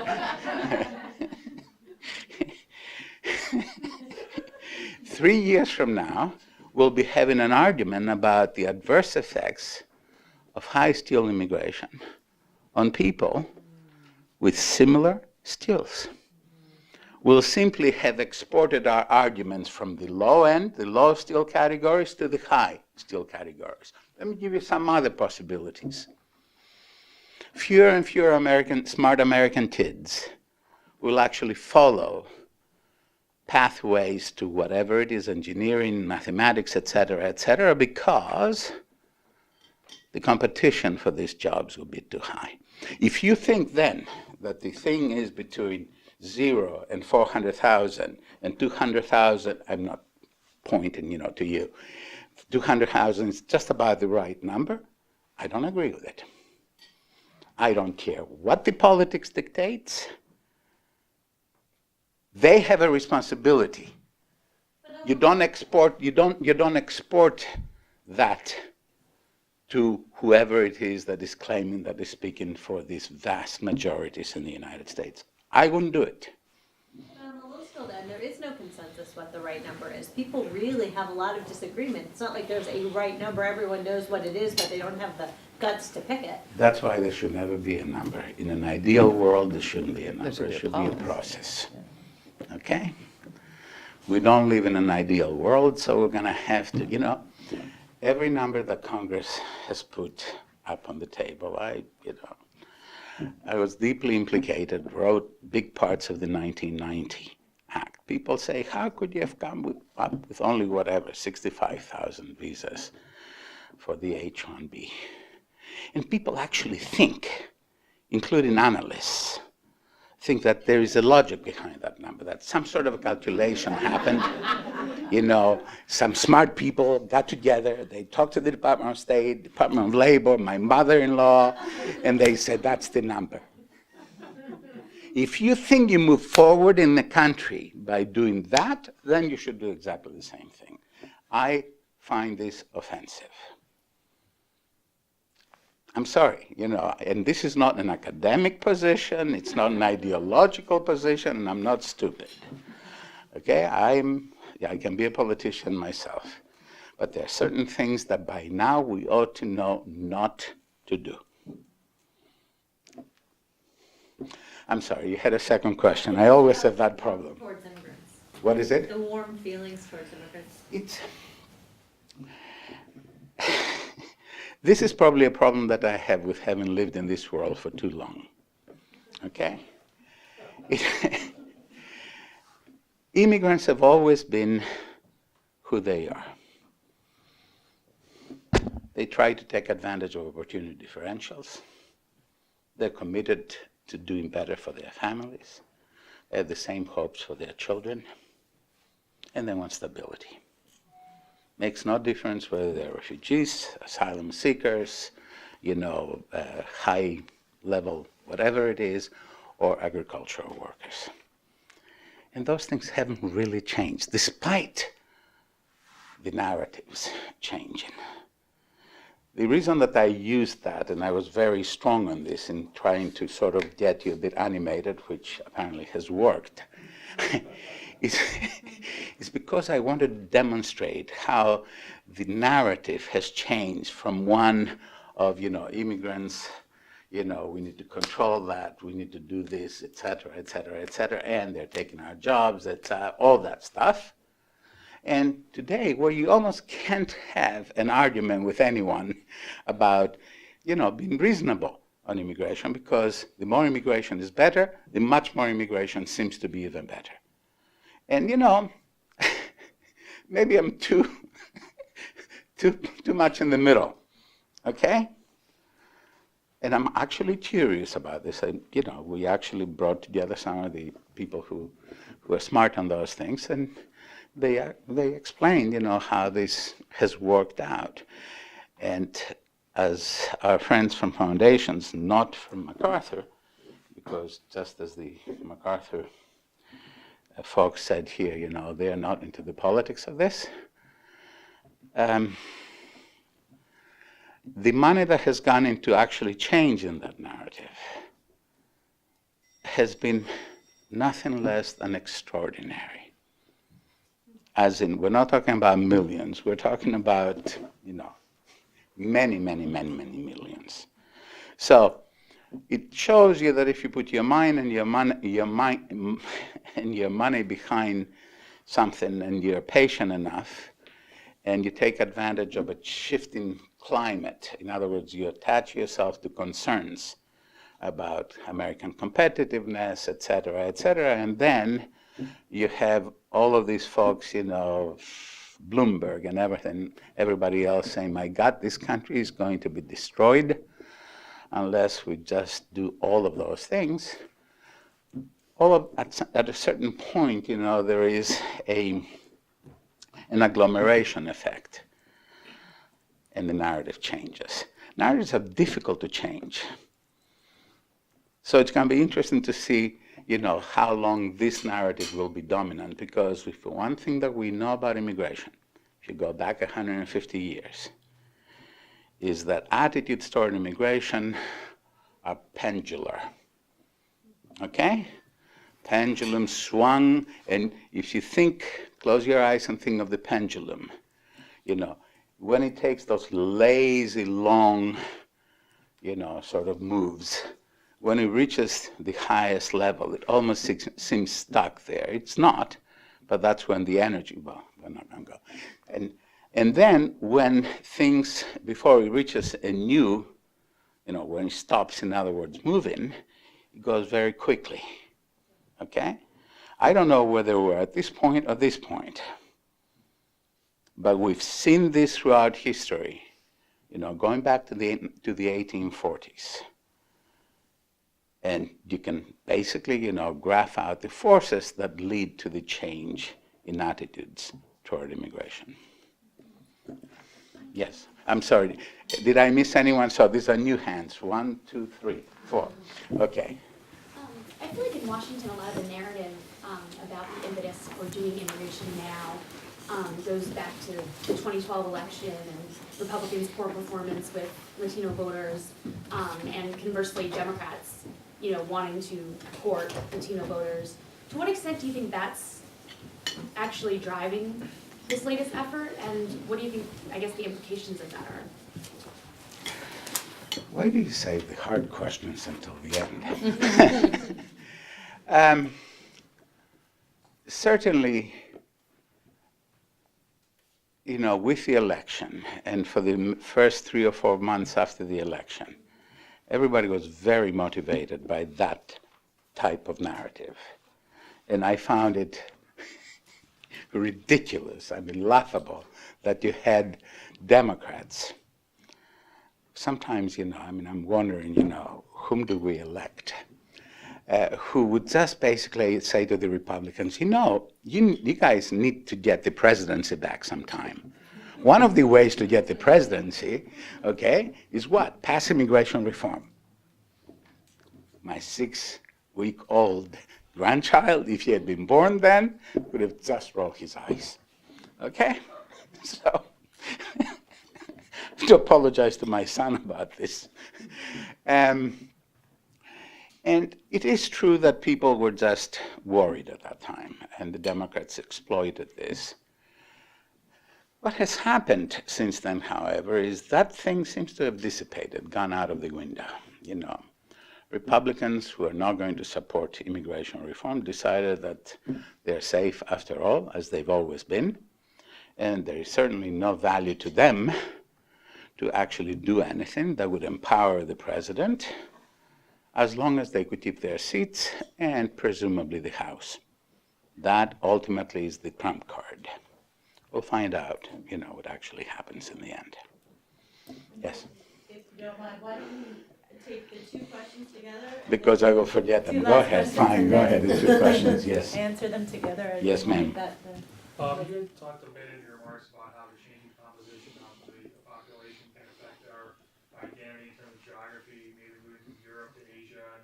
3 years from now, we'll be having an argument about the adverse effects of high steel immigration on people with similar skills. We'll simply have exported our arguments from the low end, the low steel categories, to the high steel categories. Let me give you some other possibilities. Fewer and fewer smart American kids will actually follow pathways to whatever it is, engineering, mathematics, et cetera, because the competition for these jobs will be too high. If you think then that the thing is between 0 and 400,000 and 200,000, I'm not pointing, you know, to you, 200,000 is just about the right number, I don't agree with it. I don't care what the politics dictates. They have a responsibility. You don't export that to whoever it is that is claiming that is speaking for these vast majorities in the United States. I wouldn't do it. On the low-skill world, and there is no consensus what the right number is. People really have a lot of disagreement. It's not like there's a right number, everyone knows what it is, but they don't have the guts to pick it. That's why there should never be a number. In an ideal world, there shouldn't be a number. should It be a should be a policy. process. Okay? We don't live in an ideal world, so we're going to have to, every number that Congress has put up on the table, I was deeply implicated, wrote big parts of the 1990 Act. People say, how could you have come up with only 65,000 visas for the H-1B? And people actually think, including analysts, think that there is a logic behind that number, that some sort of a calculation happened. Some smart people got together, they talked to the Department of State, Department of Labor, my mother-in-law, and they said, that's the number. If you think you move forward in the country by doing that, then you should do exactly the same thing. I find this offensive. I'm sorry, and this is not an academic position, it's not an ideological position, and I'm not stupid. Okay, I can be a politician myself, but there are certain things that by now we ought to know not to do. I'm sorry, you had a second question. I always have that problem. Towards immigrants. What is it? The warm feelings towards immigrants. This is probably a problem that I have with having lived in this world for too long. Okay? Immigrants have always been who they are. They try to take advantage of opportunity differentials. They're committed to doing better for their families. They have the same hopes for their children. And they want stability. Makes no difference whether they're refugees, asylum seekers, high level, whatever it is, or agricultural workers. And those things haven't really changed, despite the narratives changing. The reason that I used that, and I was very strong on this in trying to sort of get you a bit animated, which apparently has worked, is because I wanted to demonstrate how the narrative has changed from one of, immigrants, we need to control that, we need to do this, et cetera, and they're taking our jobs, all that stuff. And today, where you almost can't have an argument with anyone about, being reasonable on immigration, because the more immigration is better, the much more immigration seems to be even better. And maybe I'm too much in the middle, okay? And I'm actually curious about this. We actually brought together some of the people who are smart on those things, and they explained, how this has worked out. And as our friends from foundations, not from MacArthur, because just as the MacArthur folks said here, they're not into the politics of this. The money that has gone into actually changing that narrative has been nothing less than extraordinary. As in, we're not talking about millions, we're talking about, many, many, many, many millions. So it shows you that if you put your mind and your money behind something, and you're patient enough, and you take advantage of a shifting climate, in other words, you attach yourself to concerns about American competitiveness, et cetera, and then you have all of these folks, Bloomberg and everybody else saying, my God, this country is going to be destroyed unless we just do all of those things. At a certain point, there is an agglomeration effect, and the narrative changes. Narratives are difficult to change. So it's going to be interesting to see, how long this narrative will be dominant, because if one thing that we know about immigration, if you go back 150 years, is that attitudes toward immigration are pendular. Okay? pendulum swung, and if you think, close your eyes and think of the pendulum, you know, when it takes those lazy, long, you know, sort of moves, when it reaches the highest level, it almost seems stuck there. It's not, but that's when the energy, well, we're not going to go. And then when things, before it reaches a new, you know, when it stops, in other words, moving, it goes very quickly, okay? I don't know whether we're at this point or this point, but we've seen this throughout history, you know, going back to the 1840s. And you can basically, you know, graph out the forces that lead to the change in attitudes toward immigration. Yes, I'm sorry. Did I miss anyone? So these are new hands. 1, 2, 3, 4. Okay. I feel like in Washington, a lot of the narrative about the impetus for doing immigration now goes back to the 2012 election and Republicans' poor performance with Latino voters, and conversely, Democrats, you know, wanting to court Latino voters. To what extent do you think that's actually driving this latest effort, and what do you think, I guess, the implications of that are? Why do you save the hard questions until the end? Certainly, you know, with the election, and for the first 3 or 4 months after the election, everybody was very motivated by that type of narrative. And I found it ridiculous, I mean, laughable, that you had Democrats. Sometimes, you know, I mean, I'm wondering, you know, whom do we elect? Who would just basically say to the Republicans, you know, you guys need to get the presidency back sometime. One of the ways to get the presidency, okay, is what? Pass immigration reform. My 6-week-old grandchild, if he had been born then, would have just rolled his eyes. Okay? So, to apologize to my son about this. And it is true that people were just worried at that time, and the Democrats exploited this. What has happened since then, however, is that thing seems to have dissipated, gone out of the window. You know, Republicans who are not going to support immigration reform decided that they're safe after all, as they've always been, and there is certainly no value to them to actually do anything that would empower the president, as long as they could keep their seats and presumably the House. That ultimately is the trump card. We'll find out, you know, what actually happens in the end. Yes? If you don't mind, why don't you take the 2 questions together? Because I will forget them. Go ahead, fine, go ahead, the 2 questions, yes. Answer them together. Yes, ma'am. You had talked a bit in your remarks about how the changing composition of the population can affect our identity in terms of geography, maybe moving from Europe to Asia, and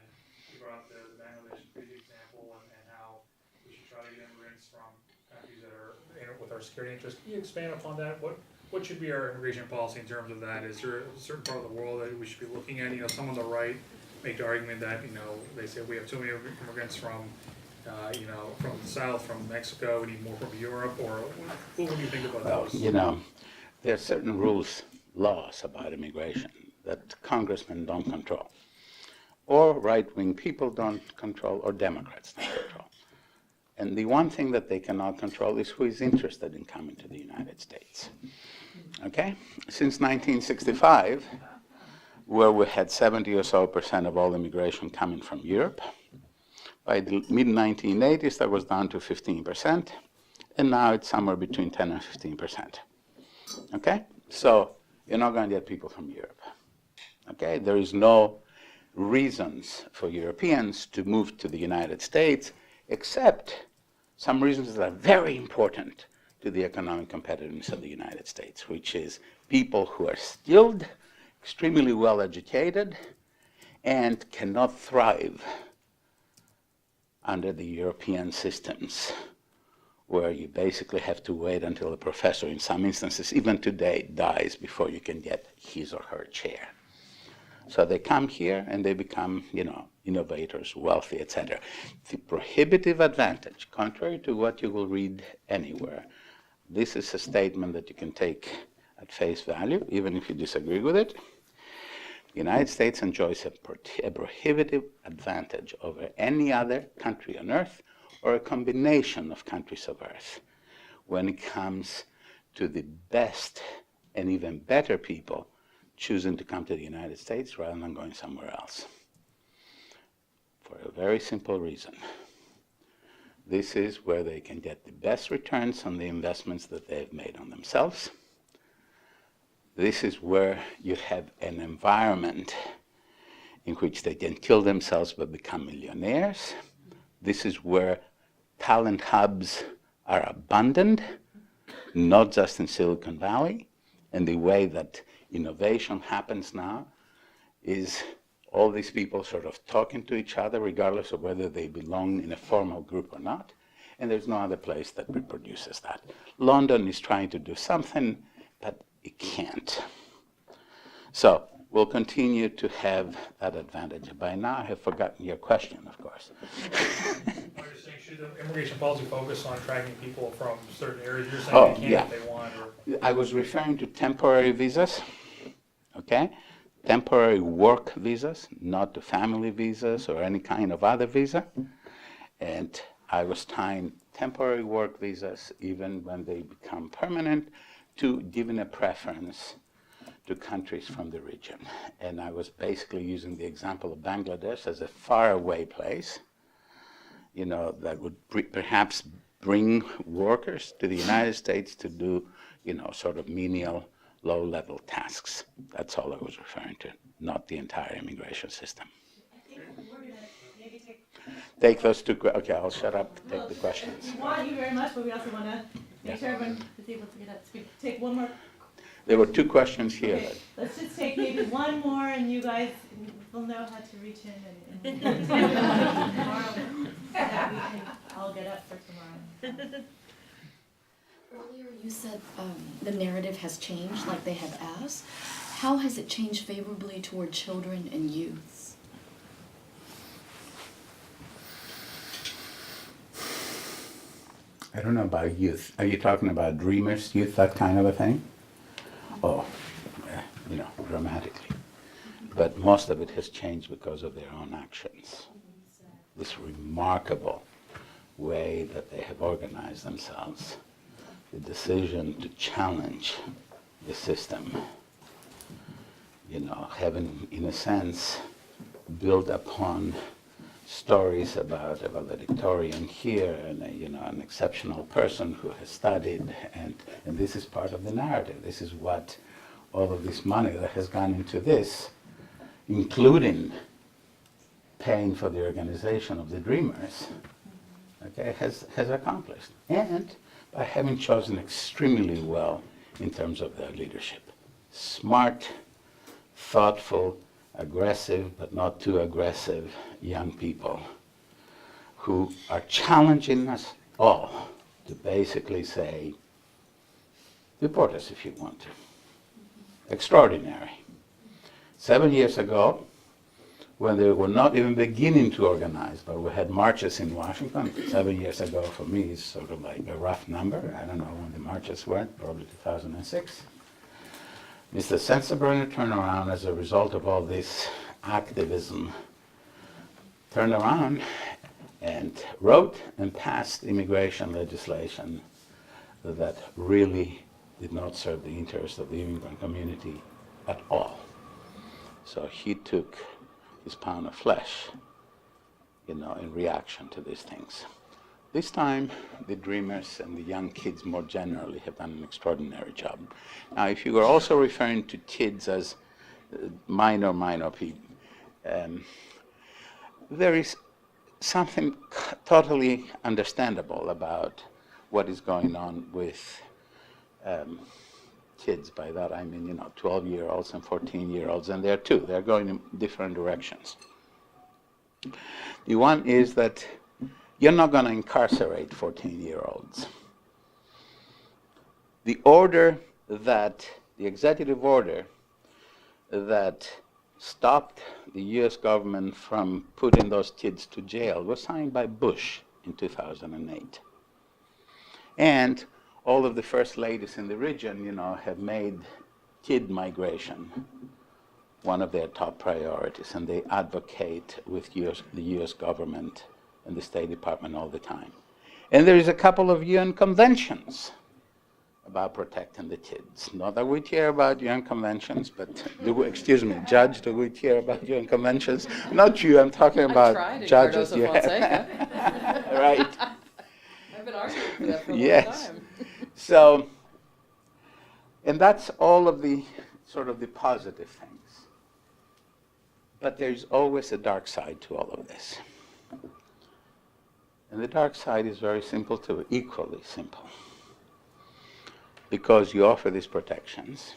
you brought up the Bangladesh example and how we should try to get immigrants from countries that are with our security interests. Can you expand upon that? What should be our immigration policy in terms of that? Is there a certain part of the world that we should be looking at? You know, some on the right make the argument that, you know, they say we have too many immigrants from you know, from the south, from Mexico, we need more from Europe, or what would you think about those? You know, there are certain rules, laws about immigration that congressmen don't control, or right-wing people don't control, or Democrats don't control. And the one thing that they cannot control is who is interested in coming to the United States. Okay? Since 1965, where we had 70% or so of all immigration coming from Europe, by the mid-1980s, that was down to 15%, and now it's somewhere between 10 and 15%. Okay? So you're not going to get people from Europe. Okay? There is no reasons for Europeans to move to the United States, except some reasons that are very important to the economic competitiveness of the United States, which is people who are skilled, extremely well educated, and cannot thrive under the European systems, where you basically have to wait until a professor, in some instances, even today, dies before you can get his or her chair. So they come here and they become, you know, innovators, wealthy, etc. The prohibitive advantage, contrary to what you will read anywhere, this is a statement that you can take at face value, even if you disagree with it. The United States enjoys a prohibitive advantage over any other country on earth or a combination of countries of earth when it comes to the best and even better people choosing to come to the United States rather than going somewhere else. For a very simple reason. This is where they can get the best returns on the investments that they've made on themselves. This is where you have an environment in which they can kill themselves but become millionaires. This is where talent hubs are abundant, not just in Silicon Valley. And the way that innovation happens now is all these people sort of talking to each other regardless of whether they belong in a formal group or not. And there's no other place that reproduces that. London is trying to do something, but it can't. So we'll continue to have that advantage. By now, I have forgotten your question, of course. I was saying, should the immigration policy focus on attracting people from certain areas? You're saying they can if they want, or I was referring to temporary visas, okay? Temporary work visas, not the family visas or any kind of other visa. And I was tying temporary work visas, even when they become permanent, to giving a preference to countries from the region. And I was basically using the example of Bangladesh as a faraway place, you know, that would perhaps bring workers to the United States to do, you know, sort of menial, low-level tasks. That's all I was referring to, not the entire immigration system. I think we're gonna maybe Take those two, okay, I'll shut up, take the questions. We want you very much, but we also want to make sure everyone is able to get up. So we take one more. There were two questions here. Okay, let's just take maybe one more, and you guys will know how to reach in and tomorrow, so that we can all get up for tomorrow. Earlier you said the narrative has changed, like they have asked. How has it changed favorably toward children and youth? I don't know about youth. Are you talking about dreamers, youth, that kind of a thing? Oh, you know, dramatically. But most of it has changed because of their own actions. This remarkable way that they have organized themselves, the decision to challenge the system, you know, having, in a sense, built upon stories about a valedictorian here and a, you know, an exceptional person who has studied, and this is part of the narrative. This is what all of this money that has gone into this, including paying for the organization of the Dreamers, okay, has accomplished. And by having chosen extremely well in terms of their leadership. Smart, thoughtful, aggressive, but not too aggressive young people who are challenging us all to basically say, deport us if you want to. Extraordinary. 7 years ago, when they were not even beginning to organize, but we had marches in Washington. 7 years ago for me is sort of like a rough number. I don't know when the marches were, probably 2006. Mr. Sensenbrenner turned around as a result of all this activism, turned around and wrote and passed immigration legislation that really did not serve the interests of the immigrant community at all. So he took his pound of flesh, you know, in reaction to these things. This time, the Dreamers and the young kids more generally have done an extraordinary job. Now, if you were also referring to kids as minor people, there is something totally understandable about what is going on with kids. By that I mean, you know, 12-year-olds and 14-year-olds, and there too, they're going in different directions. The one is that you're not going to incarcerate 14-year-olds. The executive order that stopped the US government from putting those kids to jail was signed by Bush in 2008. And all of the first ladies in the region, have made kid migration one of their top priorities, and they advocate with the US government and the State Department all the time. And there is a couple of UN conventions about protecting the kids. Not that we care about UN conventions, but excuse me, Judge, do we care about UN conventions? Not you, I'm talking about judges. You have. Right. I've been arguing for that for a Yes. long time. So, and that's all of the sort of the positive things. But there's always a dark side to all of this. And the dark side is very simple too, equally simple. Because you offer these protections,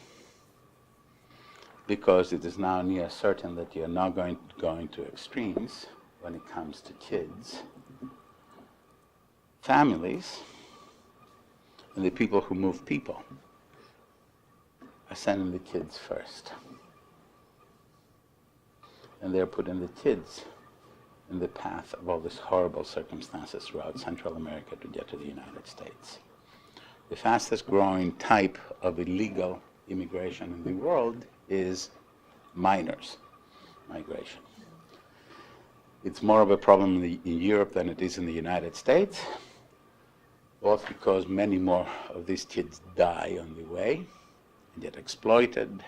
because it is now near certain that you're not going to extremes when it comes to kids, families, and the people who move people are sending the kids first. And they're putting the kids in the path of all these horrible circumstances throughout Central America to get to the United States. The fastest growing type of illegal immigration in the world is minors migration. It's more of a problem in Europe than it is in the United States, both because many more of these kids die on the way and get exploited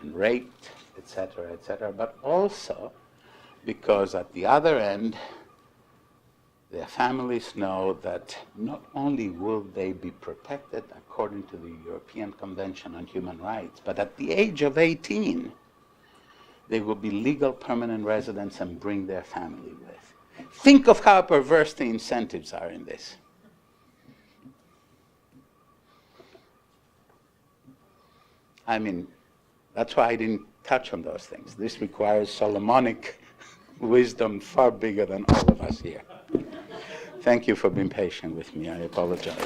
and raped, etc., but also because at the other end, their families know that not only will they be protected according to the European Convention on Human Rights, but at the age of 18, they will be legal permanent residents and bring their family with. Think of how perverse the incentives are in this. I mean, that's why I didn't touch on those things. This requires Solomonic wisdom far bigger than all of us here. Thank you for being patient with me. I apologize.